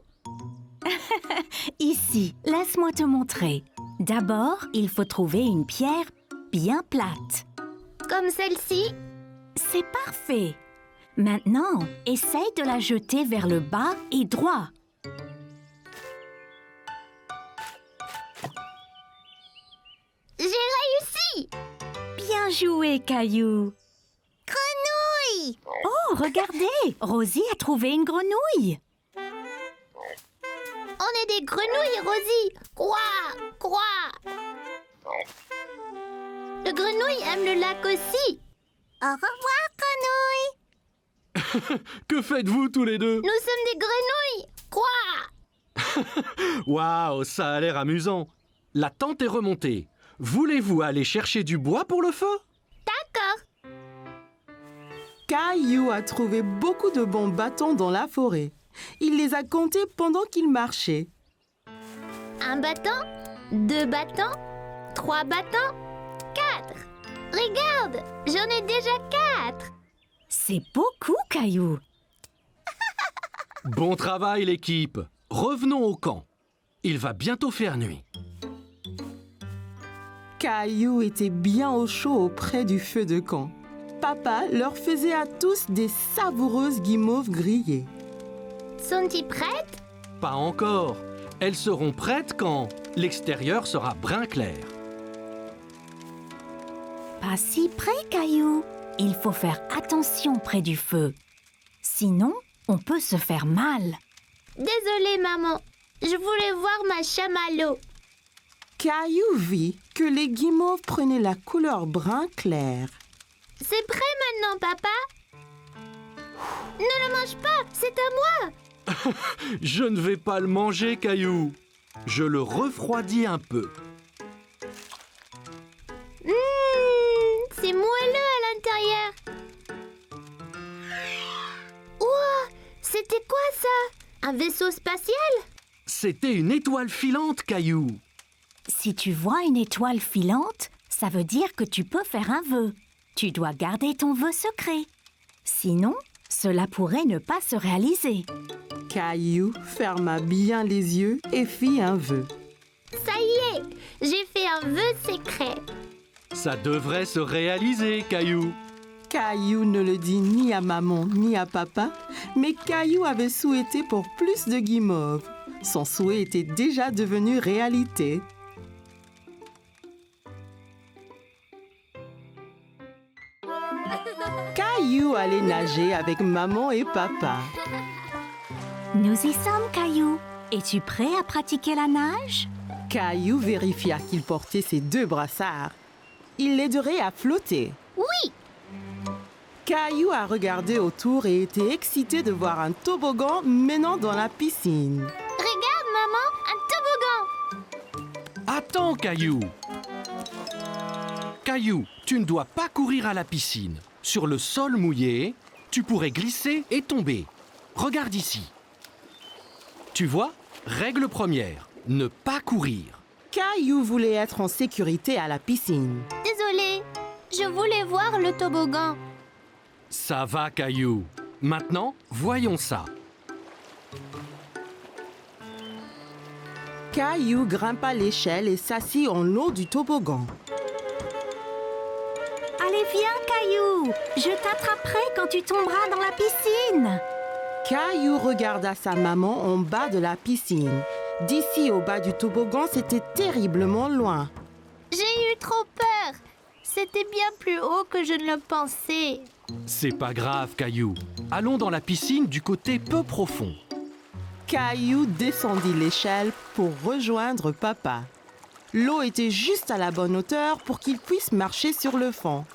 S3: Ici, laisse-moi te montrer. D'abord, il faut trouver une pierre bien plate.
S2: Comme celle-ci?
S3: C'est parfait. Maintenant, essaye de la jeter vers le bas et droit.
S2: J'ai réussi!
S3: Bien joué, Caillou.
S2: Grenouille!
S3: Oh, regardez, Rosie a trouvé une grenouille.
S2: On est des grenouilles, Rosie! Quoi? Quoi? Le grenouille aime le lac aussi. Au revoir, grenouille!
S8: Que faites-vous tous les deux?
S2: Nous sommes des grenouilles! Quoi?
S8: Waouh, ça a l'air amusant. La tente est remontée. Voulez-vous aller chercher du bois pour le feu?
S2: D'accord.
S1: Caillou a trouvé beaucoup de bons bâtons dans la forêt. Il les a comptés pendant qu'il marchait.
S2: Un bâton, 2 bâtons, 3 bâtons, 4. Regarde, j'en ai déjà 4.
S3: C'est beaucoup, Caillou.
S8: Bon travail, l'équipe. Revenons au camp. Il va bientôt faire nuit.
S1: Caillou était bien au chaud auprès du feu de camp. Papa leur faisait à tous des savoureuses guimauves grillées.
S2: Sont-ils prêtes?
S8: Pas encore. Elles seront prêtes quand l'extérieur sera brun clair.
S3: Pas si près, Caillou. Il faut faire attention près du feu. Sinon, on peut se faire mal.
S2: Désolée, maman. Je voulais voir ma chamallow.
S1: Caillou vit que les guimauves prenaient la couleur brun clair.
S2: C'est prêt maintenant, papa? Ne le mange pas, c'est à moi.
S8: Je ne vais pas le manger, Caillou. Je le refroidis un peu.
S2: C'est moelleux à l'intérieur. Ouah, c'était quoi ça? Un vaisseau spatial?
S8: C'était une étoile filante, Caillou.
S3: Si tu vois une étoile filante, ça veut dire que tu peux faire un vœu. Tu dois garder ton vœu secret. Sinon, cela pourrait ne pas se réaliser.
S1: Caillou ferma bien les yeux et fit un vœu.
S2: Ça y est, j'ai fait un vœu secret.
S8: Ça devrait se réaliser, Caillou.
S1: Caillou ne le dit ni à maman ni à papa, mais Caillou avait souhaité pour plus de guimauves. Son souhait était déjà devenu réalité. Caillou allait nager avec maman et papa.
S3: Nous y sommes, Caillou. Es-tu prêt à pratiquer la nage?
S1: Caillou vérifia qu'il portait ses 2 brassards. Il l'aiderait à flotter.
S2: Oui,
S1: Caillou a regardé autour et était excité de voir un toboggan menant dans la piscine.
S2: regarde, maman, un toboggan.
S8: Attends, Caillou. Caillou, tu ne dois pas courir à la piscine. Sur le sol mouillé, tu pourrais glisser et tomber. Regarde ici. Tu vois, règle première, ne pas courir.
S1: Caillou voulait être en sécurité à la piscine.
S2: Désolée, je voulais voir le toboggan.
S8: Ça va, Caillou. Maintenant, voyons ça.
S1: Caillou grimpa l'échelle et s'assit en haut du toboggan.
S3: Allez, viens, Caillou. Je t'attraperai quand tu tomberas dans la piscine.
S1: Caillou regarda sa maman en bas de la piscine. D'ici au bas du toboggan, c'était terriblement loin.
S2: J'ai eu trop peur. C'était bien plus haut que je ne le pensais.
S8: C'est pas grave, Caillou. Allons dans la piscine du côté peu profond.
S1: Caillou descendit l'échelle pour rejoindre papa. L'eau était juste à la bonne hauteur pour qu'il puisse marcher sur le fond.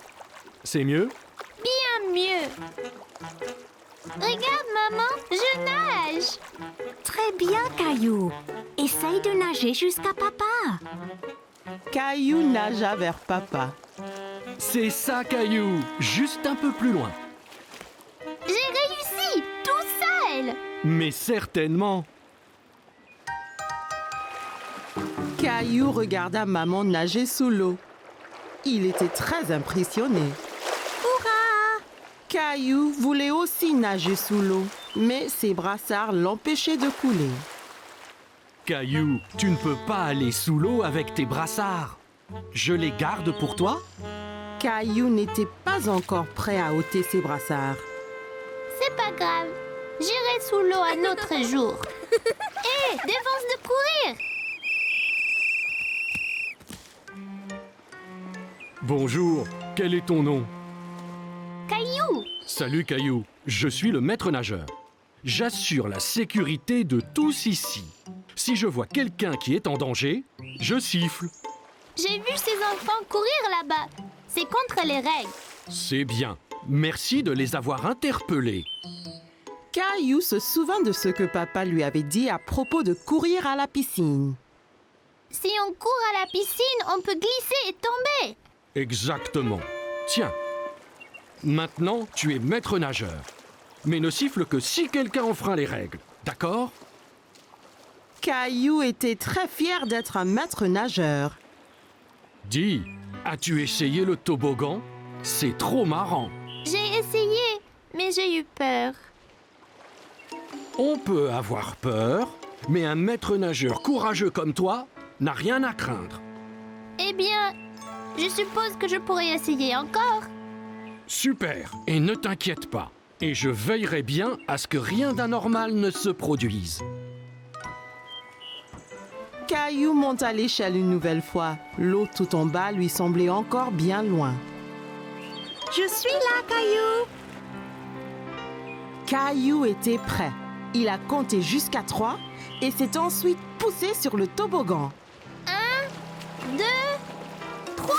S8: C'est mieux?
S2: Bien mieux. Regarde, maman, je nage.
S3: Très bien, Caillou. Essaye de nager jusqu'à papa.
S1: Caillou nagea vers papa.
S8: C'est ça, Caillou. Juste un peu plus loin.
S2: J'ai réussi, tout seul.
S8: Mais certainement.
S1: Caillou regarda maman nager sous l'eau. Il était très impressionné.
S3: Hurrah!
S1: Caillou voulait aussi nager sous l'eau, mais ses brassards l'empêchaient de couler.
S8: Caillou, tu ne peux pas aller sous l'eau avec tes brassards. Je les garde pour toi?
S1: Caillou n'était pas encore prêt à ôter ses brassards.
S2: C'est pas grave. J'irai sous l'eau un autre jour. Hé, défense de courir.
S8: Bonjour, quel est ton nom?
S2: Caillou.
S8: Salut Caillou, je suis le maître nageur. J'assure la sécurité de tous ici. Si je vois quelqu'un qui est en danger, je siffle.
S2: J'ai vu ces enfants courir là-bas. C'est contre les règles.
S8: C'est bien. Merci de les avoir interpellés.
S1: Caillou se souvint de ce que papa lui avait dit à propos de courir à la piscine.
S2: Si on court à la piscine, on peut glisser et tomber.
S8: Exactement. Tiens. Maintenant, tu es maître nageur. Mais ne siffle que si quelqu'un enfreint les règles. D'accord?
S1: Caillou était très fier d'être un maître nageur.
S8: Dis, as-tu essayé le toboggan? C'est trop marrant.
S2: J'ai essayé, mais j'ai eu peur.
S8: On peut avoir peur, mais un maître nageur courageux comme toi n'a rien à craindre.
S2: Eh bien, je suppose que je pourrais essayer encore.
S8: Super, et ne t'inquiète pas. Et je veillerai bien à ce que rien d'anormal ne se produise.
S1: Caillou monta l'échelle une nouvelle fois. L'eau tout en bas lui semblait encore bien loin.
S3: Je suis là, Caillou.
S1: Caillou était prêt. Il a compté jusqu'à 3 et s'est ensuite poussé sur le toboggan.
S2: 1, 2, 3.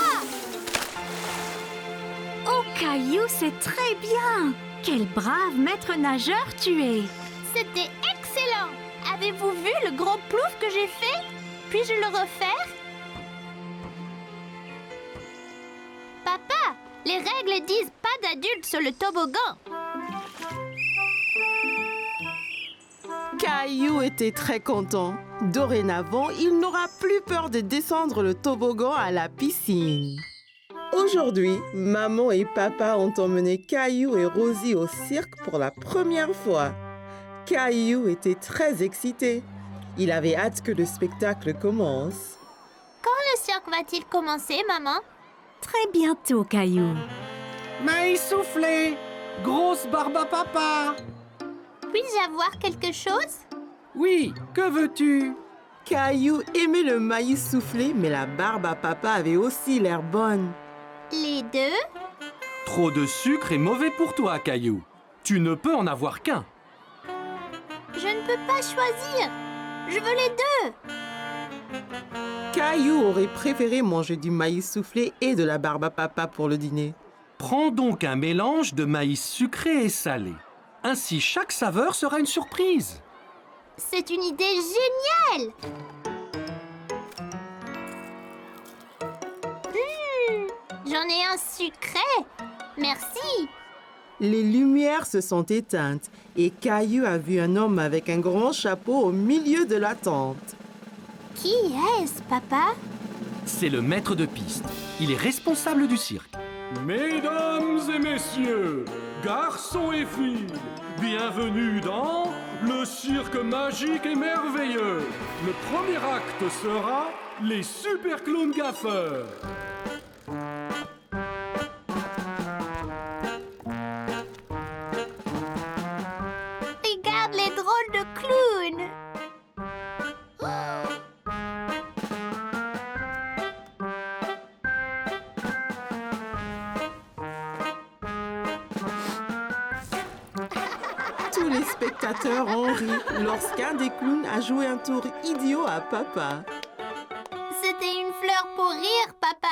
S3: Oh, Caillou, c'est très bien. Quel brave maître nageur tu es.
S2: C'était excellent. Avez-vous vu le gros plouf que j'ai fait? Puis-je le refaire? Papa, les règles disent pas d'adultes sur le toboggan.
S1: Caillou était très content. Dorénavant, il n'aura plus peur de descendre le toboggan à la piscine. Aujourd'hui, maman et papa ont emmené Caillou et Rosie au cirque pour la première fois. Caillou était très excité. Il avait hâte que le spectacle commence.
S2: Quand le cirque va-t-il commencer, maman?
S3: Très bientôt, Caillou.
S4: Maïs soufflé, grosse barbe à papa.
S2: Puis-je avoir quelque chose?
S4: Oui, que veux-tu?
S1: Caillou aimait le maïs soufflé, mais la barbe à papa avait aussi l'air bonne.
S2: Les deux?
S8: Trop de sucre est mauvais pour toi, Caillou. Tu ne peux en avoir qu'un.
S2: Je ne peux pas choisir. Je veux les deux.
S1: Caillou aurait préféré manger du maïs soufflé et de la barbe à papa pour le dîner.
S8: Prends donc un mélange de maïs sucré et salé. Ainsi, chaque saveur sera une surprise.
S2: C'est une idée géniale. J'en ai un sucré. Merci.
S1: Les lumières se sont éteintes et Caillou a vu un homme avec un grand chapeau au milieu de la tente.
S2: Qui est-ce, papa?
S8: C'est le maître de piste. Il est responsable du cirque.
S7: Mesdames et messieurs, garçons et filles, bienvenue dans le cirque magique et merveilleux. Le premier acte sera les super clowns gaffeurs.
S2: Regarde les drôles de clowns.
S1: Tous les spectateurs ont ri lorsqu'un des clowns a joué un tour idiot à papa.
S2: C'était une fleur pour rire, papa.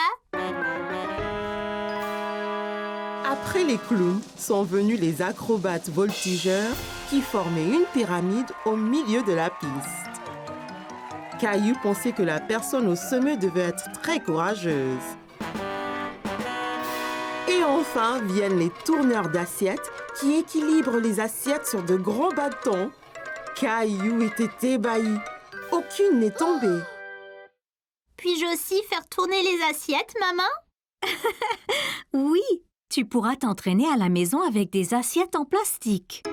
S1: Après les clowns sont venus les acrobates voltigeurs qui formaient une pyramide au milieu de la piste. Caillou pensait que la personne au sommet devait être très courageuse. Et enfin viennent les tourneurs d'assiettes qui équilibrent les assiettes sur de grands bâtons. Caillou était ébahi. Aucune n'est tombée.
S2: Puis-je aussi faire tourner les assiettes, maman?
S3: Oui, tu pourras t'entraîner à la maison avec des assiettes en plastique.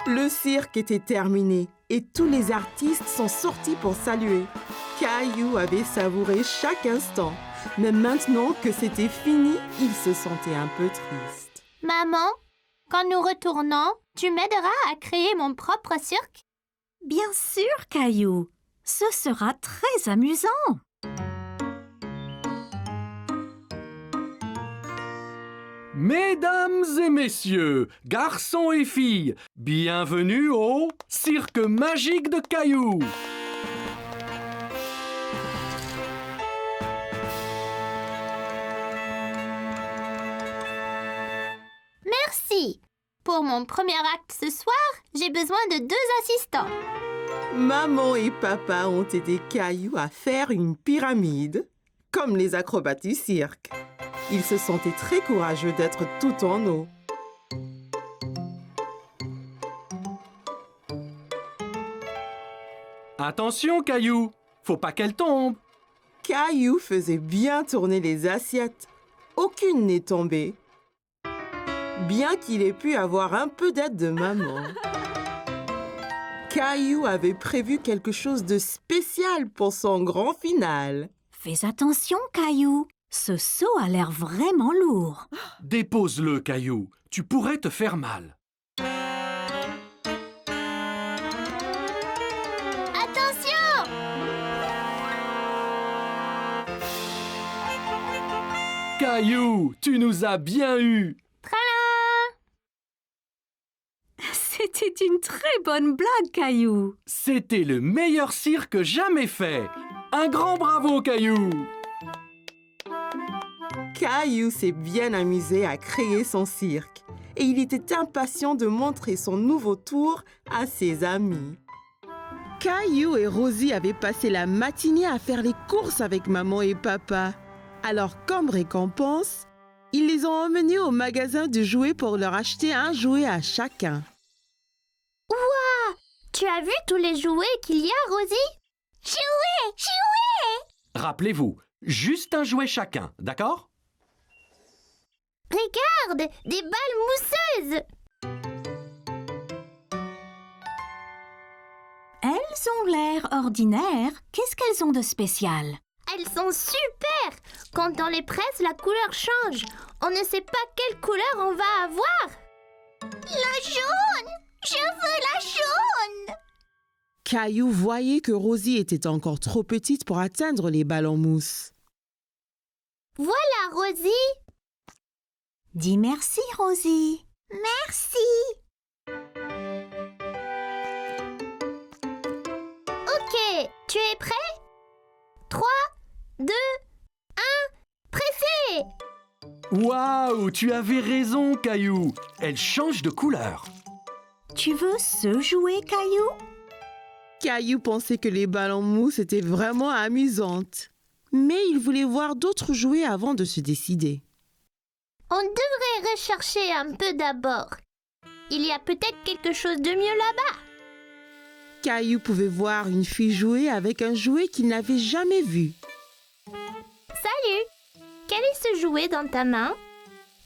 S1: Le cirque était terminé et tous les artistes sont sortis pour saluer. Caillou avait savouré chaque instant, mais maintenant que c'était fini, il se sentait un peu triste.
S2: Maman, quand nous retournons, tu m'aideras à créer mon propre cirque?
S3: Bien sûr, Caillou. Ce sera très amusant.
S8: Mesdames et messieurs, garçons et filles, bienvenue au cirque magique de Caillou.
S2: Merci. Pour mon premier acte ce soir, j'ai besoin de 2 assistants.
S1: Maman et papa ont aidé Caillou à faire une pyramide, comme les acrobates du cirque. Il se sentait très courageux d'être tout en eau.
S8: Attention, Caillou, faut pas qu'elle tombe.
S1: Caillou faisait bien tourner les assiettes. Aucune n'est tombée. Bien qu'il ait pu avoir un peu d'aide de maman. Caillou avait prévu quelque chose de spécial pour son grand final.
S3: Fais attention, Caillou. Ce seau a l'air vraiment lourd.
S8: Dépose-le, Caillou, tu pourrais te faire mal.
S2: Attention!
S7: Caillou, tu nous as bien eus.
S3: C'était une très bonne blague, Caillou.
S8: C'était le meilleur cirque jamais fait. Un grand bravo, Caillou!
S1: Caillou s'est bien amusé à créer son cirque et il était impatient de montrer son nouveau tour à ses amis. Caillou et Rosie avaient passé la matinée à faire les courses avec maman et papa. Alors, comme récompense, ils les ont emmenés au magasin de jouets pour leur acheter un jouet à chacun.
S2: Tu as vu tous les jouets qu'il y a, Rosie? Jouets!
S8: Rappelez-vous, juste un jouet chacun, d'accord?
S2: Regarde, des balles mousseuses!
S3: Elles ont l'air ordinaires. Qu'est-ce qu'elles ont de spécial?
S2: Elles sont super! Quand on les presse, la couleur change. On ne sait pas quelle couleur on va avoir. La jaune! Je veux la jaune!
S1: Caillou voyait que Rosie était encore trop petite pour atteindre les balles en mousse.
S2: Voilà, Rosie!
S3: Dis merci, Rosie.
S2: Merci! Ok, tu es prêt? 3, 2, 1, pressez!
S8: Waouh, tu avais raison, Caillou. Elle change de couleur.
S3: Tu veux ce jouet, Caillou?
S1: Caillou pensait que les balles en mousse étaient vraiment amusantes. Mais il voulait voir d'autres jouets avant de se décider.
S2: On devrait rechercher un peu d'abord. Il y a peut-être quelque chose de mieux là-bas.
S1: Caillou pouvait voir une fille jouer avec un jouet qu'il n'avait jamais vu.
S2: Salut! Quel est ce jouet dans ta main?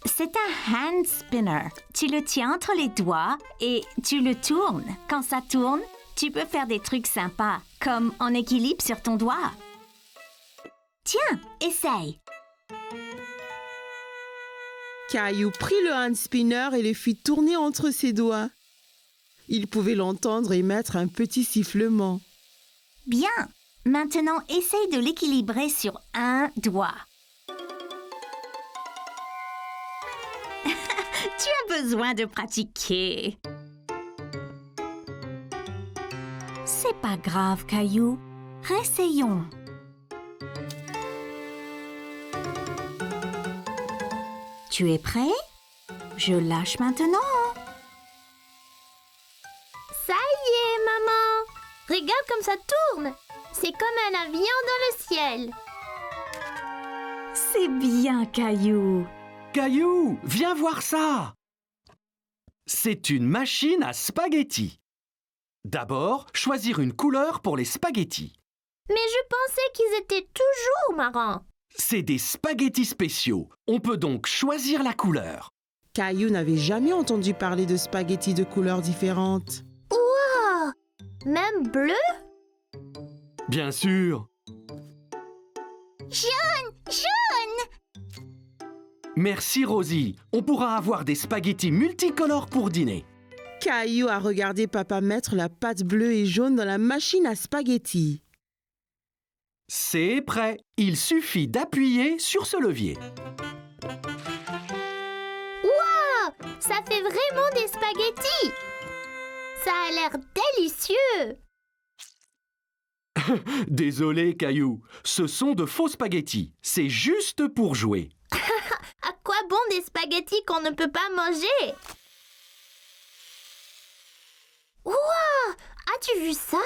S3: C'est un hand spinner. Tu le tiens entre les doigts et tu le tournes. Quand ça tourne, tu peux faire des trucs sympas, comme en équilibre sur ton doigt. Tiens, essaye.
S1: Caillou prit le hand spinner et le fit tourner entre ses doigts. Il pouvait l'entendre émettre un petit sifflement.
S3: Bien. Maintenant, essaye de l'équilibrer sur un doigt. Tu as besoin de pratiquer. C'est pas grave, Caillou. Réessayons. Tu es prêt? Je lâche maintenant.
S2: Ça y est, maman! Regarde comme ça tourne! C'est comme un avion dans le ciel.
S3: C'est bien, Caillou.
S8: Caillou, viens voir ça. C'est une machine à spaghettis. D'abord, choisir une couleur pour les spaghettis.
S2: Mais je pensais qu'ils étaient toujours marrants.
S8: C'est des spaghettis spéciaux. On peut donc choisir la couleur.
S1: Caillou n'avait jamais entendu parler de spaghettis de couleurs différentes.
S2: Wow! Même bleu?
S8: Bien sûr.
S2: Jaune!
S8: Merci Rosie. On pourra avoir des spaghettis multicolores pour dîner.
S1: Caillou a regardé papa mettre la pâte bleue et jaune dans la machine à spaghettis.
S8: C'est prêt. Il suffit d'appuyer sur ce levier.
S2: Wow! Ça fait vraiment des spaghettis! Ça a l'air délicieux!
S8: Désolé Caillou, ce sont de faux spaghettis. C'est juste pour jouer.
S2: À quoi bon des spaghettis qu'on ne peut pas manger? Wow! As-tu vu ça?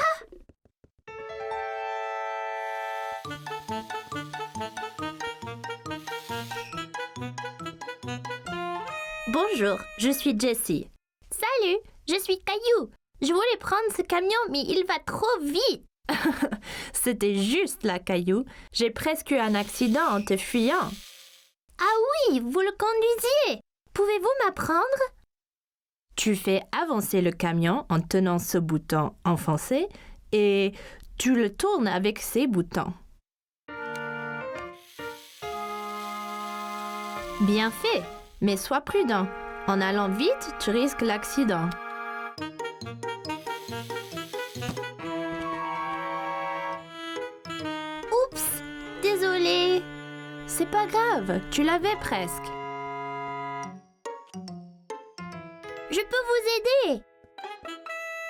S2: Bonjour, je suis Jessie. Salut, je suis Caillou. Je voulais prendre ce camion, mais il va trop vite.
S5: C'était juste là, Caillou. J'ai presque eu un accident en te fuyant.
S2: Ah oui, vous le conduisiez. Pouvez-vous m'apprendre?
S5: Tu fais avancer le camion en tenant ce bouton enfoncé et tu le tournes avec ces boutons. Bien fait, mais sois prudent. En allant vite, tu risques l'accident.
S2: Oups, désolé.
S5: c'est pas grave, tu l'avais presque.
S2: Je peux vous aider.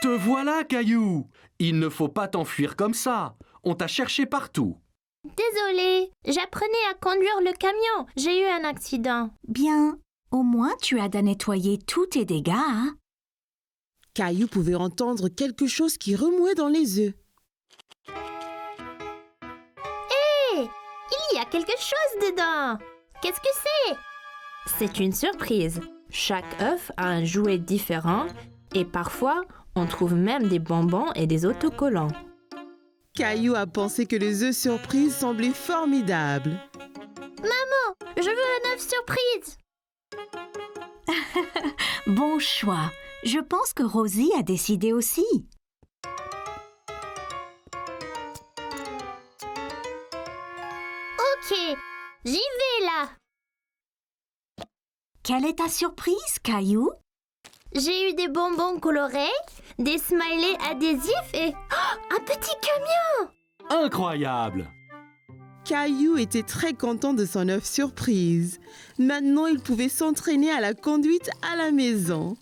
S8: Te voilà, Caillou. Il ne faut pas t'enfuir comme ça. On t'a cherché partout.
S2: Désolée, j'apprenais à conduire le camion. J'ai eu un accident.
S3: Bien, au moins tu as de nettoyer tous tes dégâts, hein?
S1: Caillou pouvait entendre quelque chose qui remuait dans les œufs.
S2: Il y a quelque chose dedans. Qu'est-ce que c'est?
S5: C'est une surprise. Chaque œuf a un jouet différent et parfois, on trouve même des bonbons et des autocollants.
S1: Caillou a pensé que les œufs surprises semblaient formidables.
S2: Je veux un œuf surprise.
S3: Bon choix. Je pense que Rosie a décidé aussi.
S2: Ok, j'y vais là.
S3: Quelle est ta surprise, Caillou?
S2: J'ai eu des bonbons colorés, des smileys adhésifs et un petit camion.
S8: Incroyable!
S1: Caillou était très content de son œuf surprise. Maintenant, il pouvait s'entraîner à la conduite à la maison.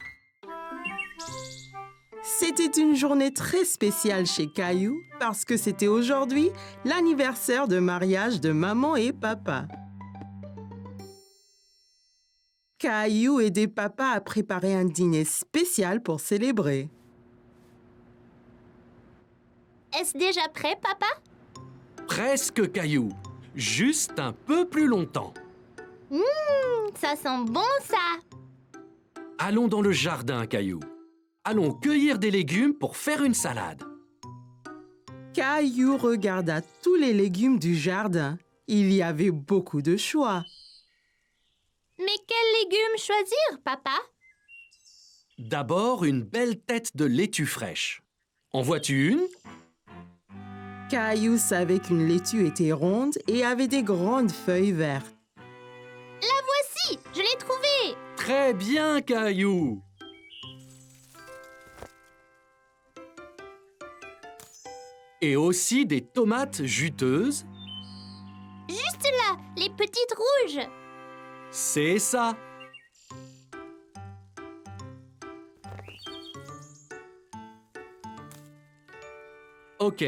S1: C'était une journée très spéciale chez Caillou parce que c'était aujourd'hui l'anniversaire de mariage de maman et papa. Caillou aidait papa à préparer un dîner spécial pour célébrer.
S2: Est-ce déjà prêt, papa?
S8: Presque, Caillou. Juste un peu plus longtemps.
S2: Ça sent bon, ça.
S8: Allons dans le jardin, Caillou. Allons cueillir des légumes pour faire une salade.
S1: Caillou regarda tous les légumes du jardin. Il y avait beaucoup de choix.
S2: Mais quels légumes choisir, papa?
S8: D'abord, une belle tête de laitue fraîche. En vois-tu une?
S1: Caillou savait qu'une laitue était ronde et avait des grandes feuilles vertes.
S2: La voici, je l'ai trouvée.
S8: Très bien, Caillou. Et aussi des tomates juteuses.
S2: Juste là, les petites rouges.
S8: C'est ça. Ok.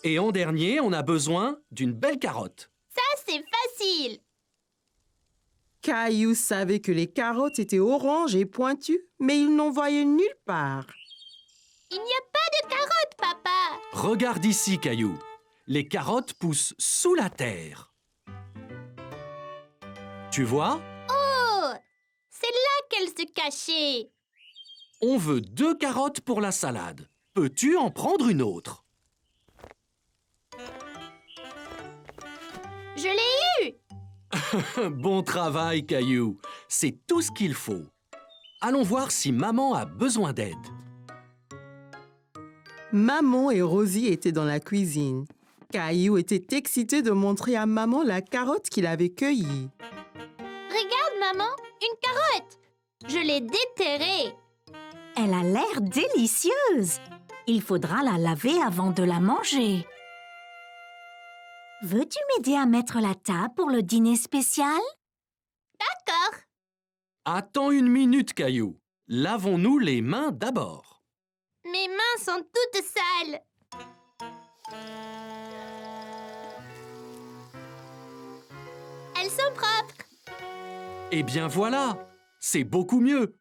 S8: Et en dernier, on a besoin d'une belle carotte.
S2: Ça, c'est facile.
S1: Caillou savait que les carottes étaient oranges et pointues, mais il n'en voyait nulle part.
S2: Il n'y a pas de carottes, papa.
S8: Regarde ici, Caillou. Les carottes poussent sous la terre. Tu vois?
S2: Oh, c'est là qu'elles se cachaient.
S8: On veut 2 carottes pour la salade. Peux-tu en prendre une autre?
S2: Je l'ai eu.
S8: Bon travail, Caillou. C'est tout ce qu'il faut. Allons voir si maman a besoin d'aide.
S1: Maman et Rosie étaient dans la cuisine. Caillou était excité de montrer à maman la carotte qu'il avait cueillie.
S2: Regarde, maman, une carotte. Je l'ai déterrée.
S3: Elle a l'air délicieuse. Il faudra la laver avant de la manger. Veux-tu m'aider à mettre la table pour le dîner spécial?
S2: D'accord.
S8: Attends une minute, Caillou. Lavons-nous les mains d'abord.
S2: Mes mains sont toutes sales. Elles sont propres.
S8: Eh bien voilà, c'est beaucoup mieux.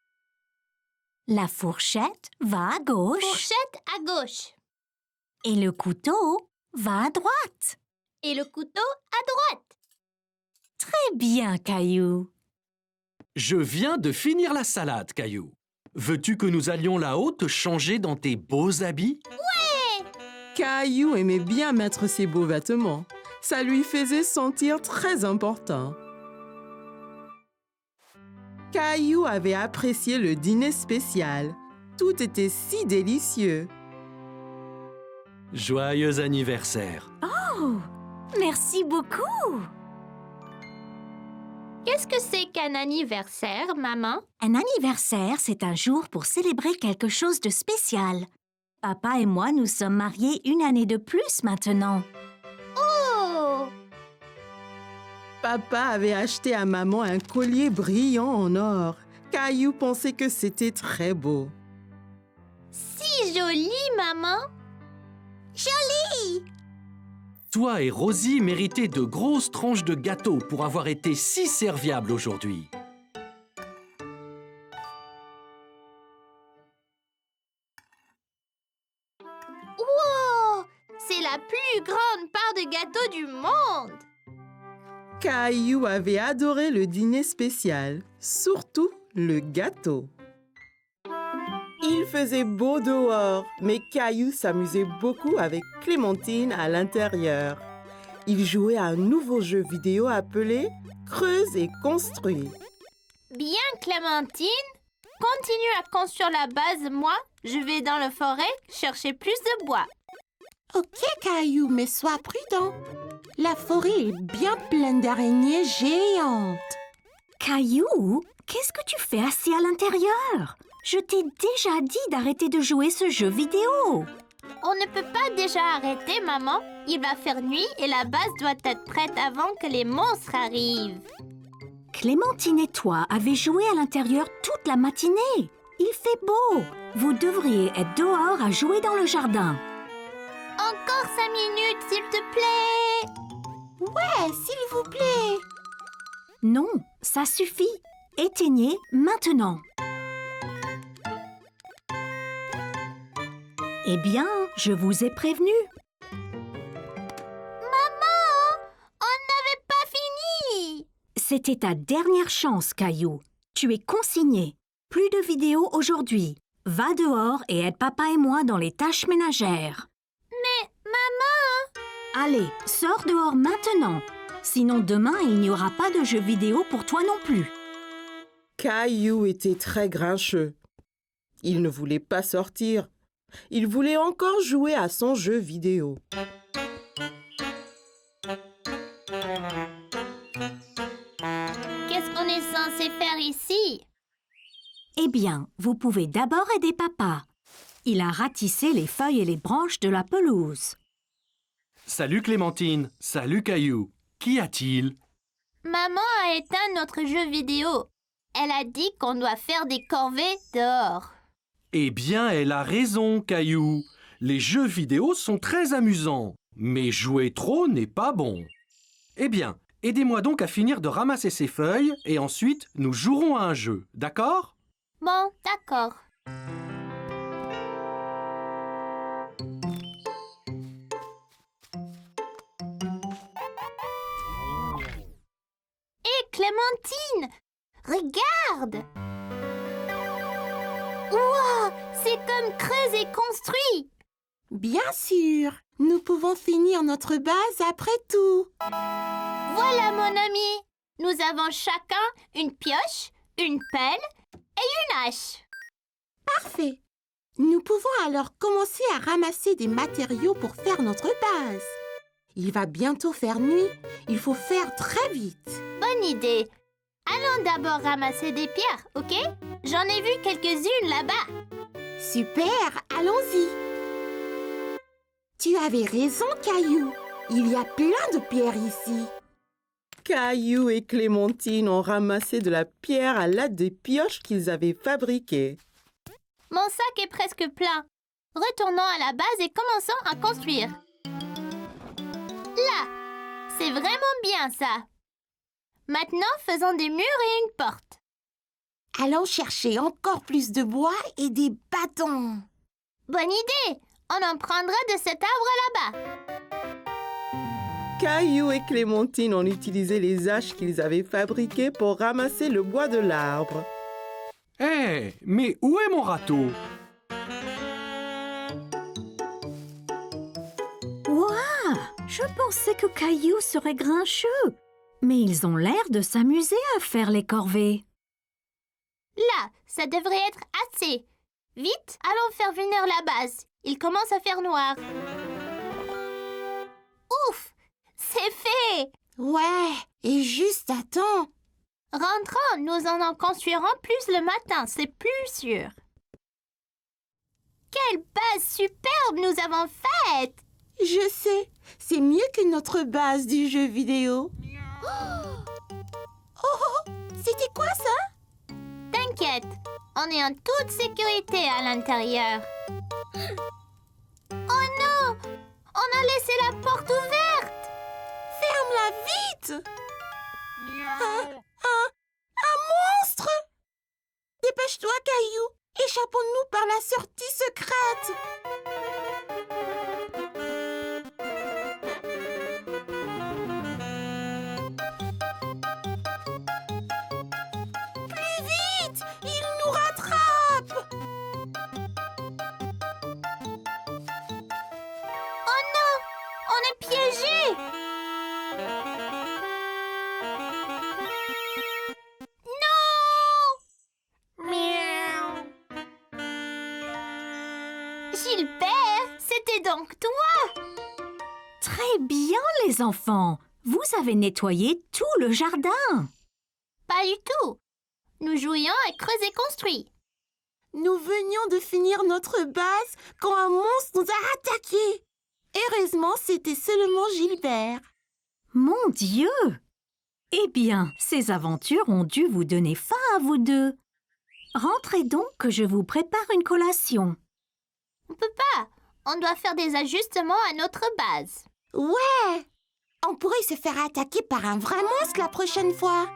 S3: La fourchette va à gauche
S2: Fourchette à gauche.
S3: et le couteau va à droite.
S2: Et le couteau à droite.
S3: Très bien, Caillou.
S8: Je viens de finir la salade, Caillou. Veux-tu que nous allions là-haut te changer dans tes beaux habits?
S1: Caillou aimait bien mettre ses beaux vêtements. Ça lui faisait sentir très important. Caillou avait apprécié le dîner spécial. Tout était si délicieux.
S8: Joyeux anniversaire.
S3: Oh, merci beaucoup.
S2: Qu'est-ce que c'est qu'un anniversaire, maman?
S3: Un anniversaire, c'est un jour pour célébrer quelque chose de spécial. Papa et moi nous sommes mariés 1 année de plus maintenant.
S2: Oh!
S1: Papa avait acheté à maman un collier brillant en or. Caillou pensait que c'était très beau.
S2: Si joli, maman.
S8: Toi et Rosie méritez de grosses tranches de gâteau pour avoir été si serviables aujourd'hui.
S2: Wow! C'est la plus grande part de gâteau du monde.
S1: Caillou avait adoré le dîner spécial, surtout le gâteau. Il faisait beau dehors, mais Caillou s'amusait beaucoup avec Clémentine à l'intérieur. Il jouait à un nouveau jeu vidéo appelé « Creuse et construis ».
S2: Bien, Clémentine. Continue à construire la base. Moi, je vais dans la forêt chercher plus de bois.
S9: Ok, Caillou, mais sois prudent. La forêt est bien pleine d'araignées géantes.
S3: Caillou, qu'est-ce que tu fais assis à l'intérieur? Je t'ai déjà dit d'arrêter de jouer ce jeu vidéo.
S2: On ne peut pas déjà arrêter, maman. Il va faire nuit et la base doit être prête avant que les monstres arrivent.
S3: Clémentine et toi avez joué à l'intérieur toute la matinée. Il fait beau. Vous devriez être dehors à jouer dans le jardin.
S2: Encore 5 minutes, s'il te plaît.
S9: Ouais, s'il vous plaît.
S3: Non, ça suffit. Éteignez maintenant. Eh bien, je vous ai prévenu.
S2: Maman, on n'avait pas fini.
S3: C'était ta dernière chance, Caillou. Tu es consigné. Plus de vidéos aujourd'hui. Va dehors et aide papa et moi dans les tâches ménagères.
S2: Mais, maman...
S3: Allez, sors dehors maintenant. Sinon demain, il n'y aura pas de jeux vidéo pour toi non plus.
S1: Caillou était très grincheux. Il ne voulait pas sortir. Il voulait encore jouer à son jeu vidéo.
S2: Qu'est-ce qu'on est censé faire ici?
S3: Eh bien, vous pouvez d'abord aider papa. Il a ratissé les feuilles et les branches de la pelouse.
S8: Salut Clémentine, salut Caillou. Qu'y a-t-il?
S2: Maman a éteint notre jeu vidéo. Elle a dit qu'on doit faire des corvées dehors.
S8: Eh bien, elle a raison, Caillou. Les jeux vidéo sont très amusants, mais jouer trop n'est pas bon. Eh bien, aidez-moi donc à finir de ramasser ces feuilles et ensuite nous jouerons à un jeu, d'accord?
S2: Bon, d'accord. Hé, Clémentine! Regarde! Wow! C'est comme creuse et construit!
S9: Bien sûr, nous pouvons finir notre base après tout.
S2: Voilà, mon ami! Nous avons chacun une pioche, une pelle et une hache.
S9: Parfait. Nous pouvons alors commencer à ramasser des matériaux pour faire notre base. Il va bientôt faire nuit. Il faut faire très vite.
S2: Bonne idée! Allons d'abord ramasser des pierres, ok? J'en ai vu quelques-unes là-bas.
S9: Super, allons-y. Tu avais raison, Caillou. Il y a plein de pierres ici.
S1: Caillou et Clémentine ont ramassé de la pierre à l'aide des pioches qu'ils avaient fabriquées.
S2: Mon sac est presque plein. Retournons à la base et commençons à construire. Là, c'est vraiment bien ça. Maintenant, faisons des murs et une porte.
S9: Allons chercher encore plus de bois et des bâtons.
S2: Bonne idée! On en prendra de cet arbre là-bas.
S1: Caillou et Clémentine ont utilisé les haches qu'ils avaient fabriquées pour ramasser le bois de l'arbre.
S8: Hé, mais où est mon râteau?
S3: Ouah! Je pensais que Caillou serait grincheux. Mais ils ont l'air de s'amuser à faire les corvées.
S2: Là, ça devrait être assez. Vite, allons faire venir la base. Il commence à faire noir. Ouf! C'est fait!
S9: Ouais, et juste à temps.
S2: Rentrons, nous en construirons plus le matin, c'est plus sûr. Quelle base superbe nous avons faite!
S9: Je sais, c'est mieux que notre base du jeu vidéo. Oh, c'était quoi ça?
S2: T'inquiète, on est en toute sécurité à l'intérieur. Oh non! On a laissé la porte ouverte!
S9: Ferme-la vite! Un monstre! Dépêche-toi, Caillou! Échappons-nous par la sortie secrète! Plus vite! Il nous rattrape!
S2: Oh non! On est piégés! Non! Miaou! Gilbert, c'était donc toi!
S3: Très bien, les enfants. Vous avez nettoyé tout le jardin.
S2: Pas du tout. Nous jouions à creuser construit.
S9: Nous venions de finir notre base quand un monstre nous a attaqués. Heureusement, c'était seulement Gilbert.
S3: Mon Dieu! Eh bien, ces aventures ont dû vous donner faim à vous deux. Rentrez donc que je vous prépare une collation.
S2: On peut pas. On doit faire des ajustements à notre base.
S9: Ouais! On pourrait se faire attaquer par un vrai monstre la prochaine fois.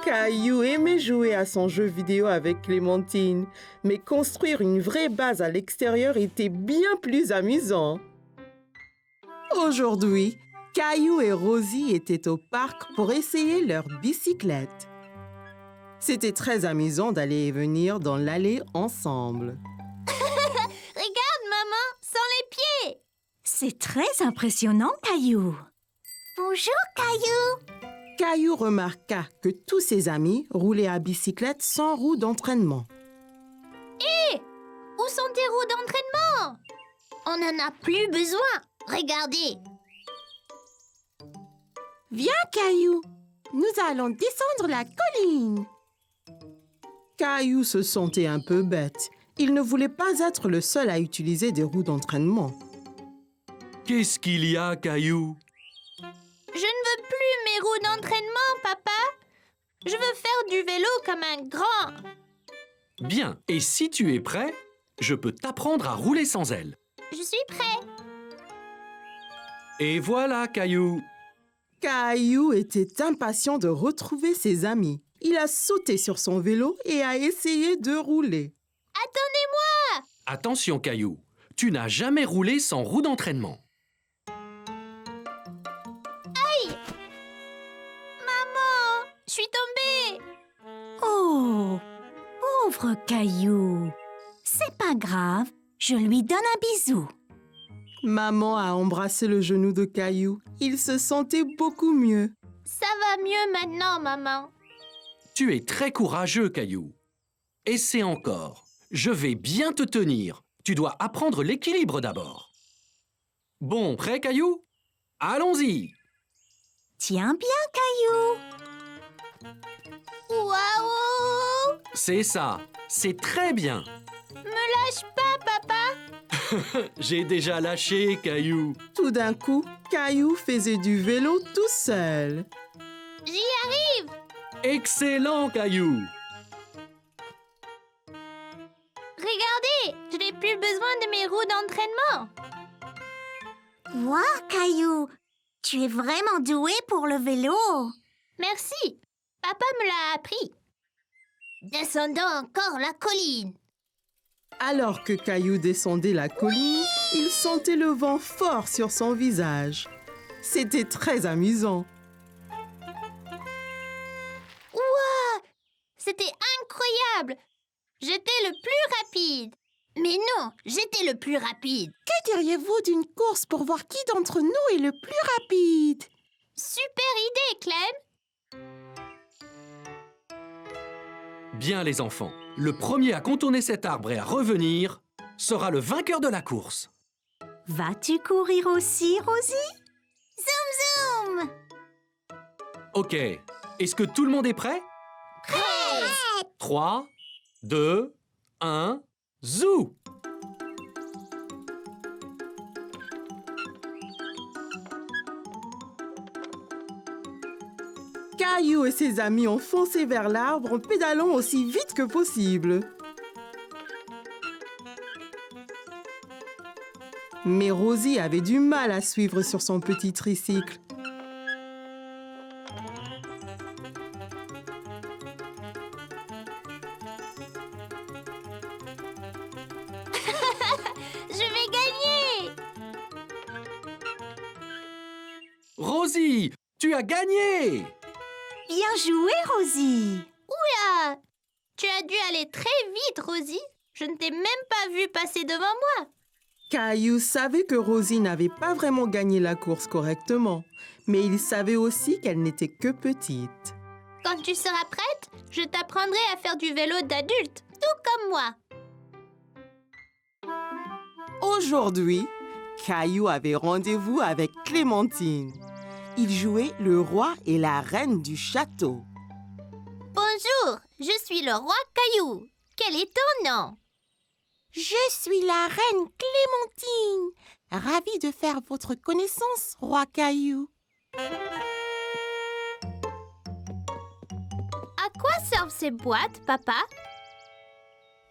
S1: Caillou aimait jouer à son jeu vidéo avec Clémentine, mais construire une vraie base à l'extérieur était bien plus amusant. Aujourd'hui, Caillou et Rosie étaient au parc pour essayer leur bicyclette. C'était très amusant d'aller et venir dans l'allée ensemble.
S2: Regarde, maman, sans les pieds.
S3: C'est très impressionnant, Caillou.
S2: Bonjour, Caillou.
S1: Caillou remarqua que tous ses amis roulaient à bicyclette sans roue d'entraînement.
S2: Où sont tes roues d'entraînement? On n'en a plus besoin. Regardez.
S9: Viens, Caillou. Nous allons descendre la colline.
S1: Caillou se sentait un peu bête. Il ne voulait pas être le seul à utiliser des roues d'entraînement.
S8: Qu'est-ce qu'il y a, Caillou?
S2: Je ne veux plus mes roues d'entraînement, papa. Je veux faire du vélo comme un grand.
S8: Bien, et si tu es prêt, je peux t'apprendre à rouler sans elles.
S2: Je suis prêt.
S8: Et voilà, Caillou.
S1: Caillou était impatient de retrouver ses amis. Il a sauté sur son vélo et a essayé de rouler.
S2: Attendez-moi.
S8: Attention, Caillou. Tu n'as jamais roulé sans roue d'entraînement.
S2: Maman, je suis tombée.
S3: Oh, pauvre Caillou. C'est pas grave, je lui donne un bisou.
S1: Maman a embrassé le genou de Caillou. Il se sentait beaucoup mieux.
S2: Ça va mieux maintenant, maman.
S8: Tu es très courageux, Caillou. Essaie encore. Je vais bien te tenir. Tu dois apprendre l'équilibre d'abord. Bon, prêt, Caillou? Allons-y.
S3: Tiens bien, Caillou.
S2: Waouh!
S8: C'est ça. C'est très bien.
S2: Me lâche pas, papa.
S8: J'ai déjà lâché, Caillou.
S1: Tout d'un coup, Caillou faisait du vélo tout seul.
S2: J'y arrive.
S8: Excellent, Caillou.
S2: Regardez, je n'ai plus besoin de mes roues d'entraînement.
S3: Wow, Caillou, tu es vraiment doué pour le vélo.
S2: Merci. Papa me l'a appris. Descendons encore la colline.
S1: Alors que Caillou descendait la colline, il sentait le vent fort sur son visage. C'était très amusant.
S2: Ouah! C'était incroyable. J'étais le plus rapide. Mais non, j'étais le plus rapide.
S9: Que diriez-vous d'une course pour voir qui d'entre nous est le plus rapide?
S2: Super idée, Clem.
S8: Bien, les enfants. Le premier à contourner cet arbre et à revenir sera le vainqueur de la course.
S3: Vas-tu courir aussi, Rosie?
S2: Zoom, zoom.
S8: Ok. Est-ce que tout le monde est prêt?
S2: Prêt.
S8: 3, 2, 1, zou!
S1: Caillou et ses amis ont foncé vers l'arbre en pédalant aussi vite que possible. Mais Rosie avait du mal à suivre sur son petit tricycle.
S2: Je vais gagner!
S8: Rosie, tu as gagné!
S3: Bien joué, Rosie.
S2: Oula! Tu as dû aller très vite, Rosie. Je ne t'ai même pas vue passer devant moi.
S1: Caillou savait que Rosie n'avait pas vraiment gagné la course correctement, mais il savait aussi qu'elle n'était que petite.
S2: Quand tu seras prête, je t'apprendrai à faire du vélo d'adulte, tout comme moi.
S1: Aujourd'hui, Caillou avait rendez-vous avec Clémentine. Ils jouaient le roi et la reine du château.
S2: Bonjour, je suis le roi Caillou. Quel est ton nom?
S9: Je suis la reine Clémentine. Ravie de faire votre connaissance, roi Caillou.
S2: À quoi servent ces boîtes, papa?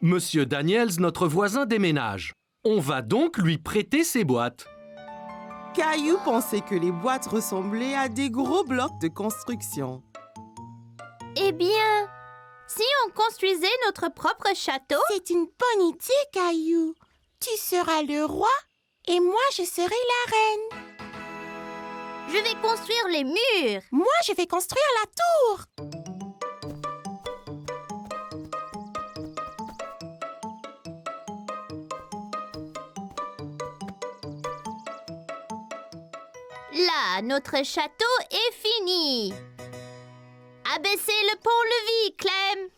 S8: Monsieur Daniels, notre voisin, déménage. On va donc lui prêter ses boîtes.
S1: Caillou pensait que les boîtes ressemblaient à des gros blocs de construction.
S2: Eh bien, si on construisait notre propre château?
S9: C'est une bonne idée, Caillou. Tu seras le roi et moi, je serai la reine.
S2: Je vais construire les murs.
S9: Moi, je vais construire la tour.
S2: Là, notre château est fini. Abaissez le pont-levis, Clem.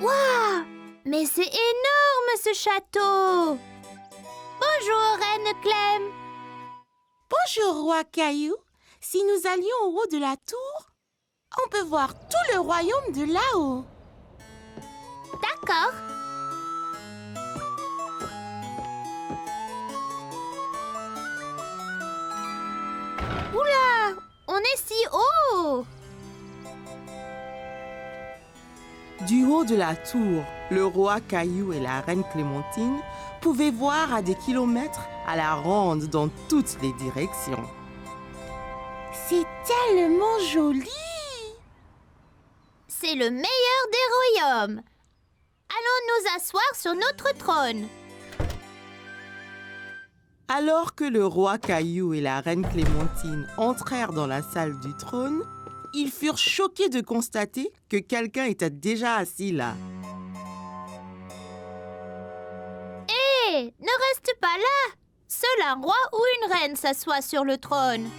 S2: Waouh! Mais c'est énorme, ce château. Bonjour, Reine Clem.
S9: Bonjour, roi Caillou. Si nous allions au haut de la tour, on peut voir tout le royaume de là-haut.
S2: D'accord. Oula! On est si haut!
S1: Du haut de la tour, le roi Caillou et la reine Clémentine pouvaient voir à des kilomètres à la ronde dans toutes les directions.
S9: C'est tellement joli.
S2: C'est le meilleur des royaumes. Allons nous asseoir sur notre trône.
S1: Alors que le roi Caillou et la reine Clémentine entrèrent dans la salle du trône, ils furent choqués de constater que quelqu'un était déjà assis là.
S2: Hé, ne reste pas là. Seul un roi ou une reine s'assoit sur le trône.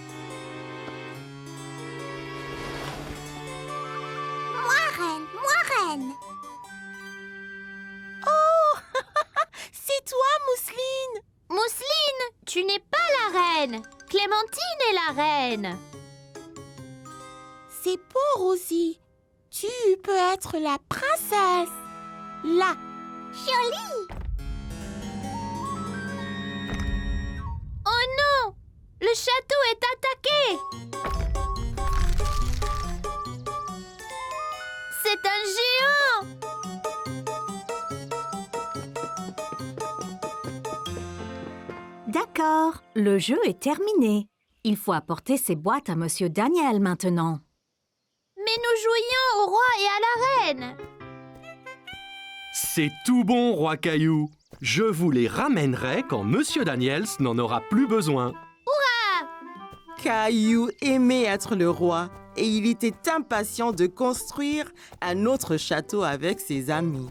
S2: Moi reine.
S9: Oh, c'est toi, Mousseline.
S2: Mousseline, tu n'es pas la reine. Clémentine est la reine.
S9: C'est bon, Rosie. Tu peux être la princesse. Là.
S2: Jolie. Oh non, le château est attaqué. C'est un géant.
S3: D'accord, le jeu est terminé. Il faut apporter ces boîtes à Monsieur Daniel maintenant.
S2: Mais nous jouions au roi et à la reine.
S8: C'est tout bon, roi Caillou. Je vous les ramènerai quand Monsieur Daniels n'en aura plus besoin.
S1: Caillou aimait être le roi et il était impatient de construire un autre château avec ses amis.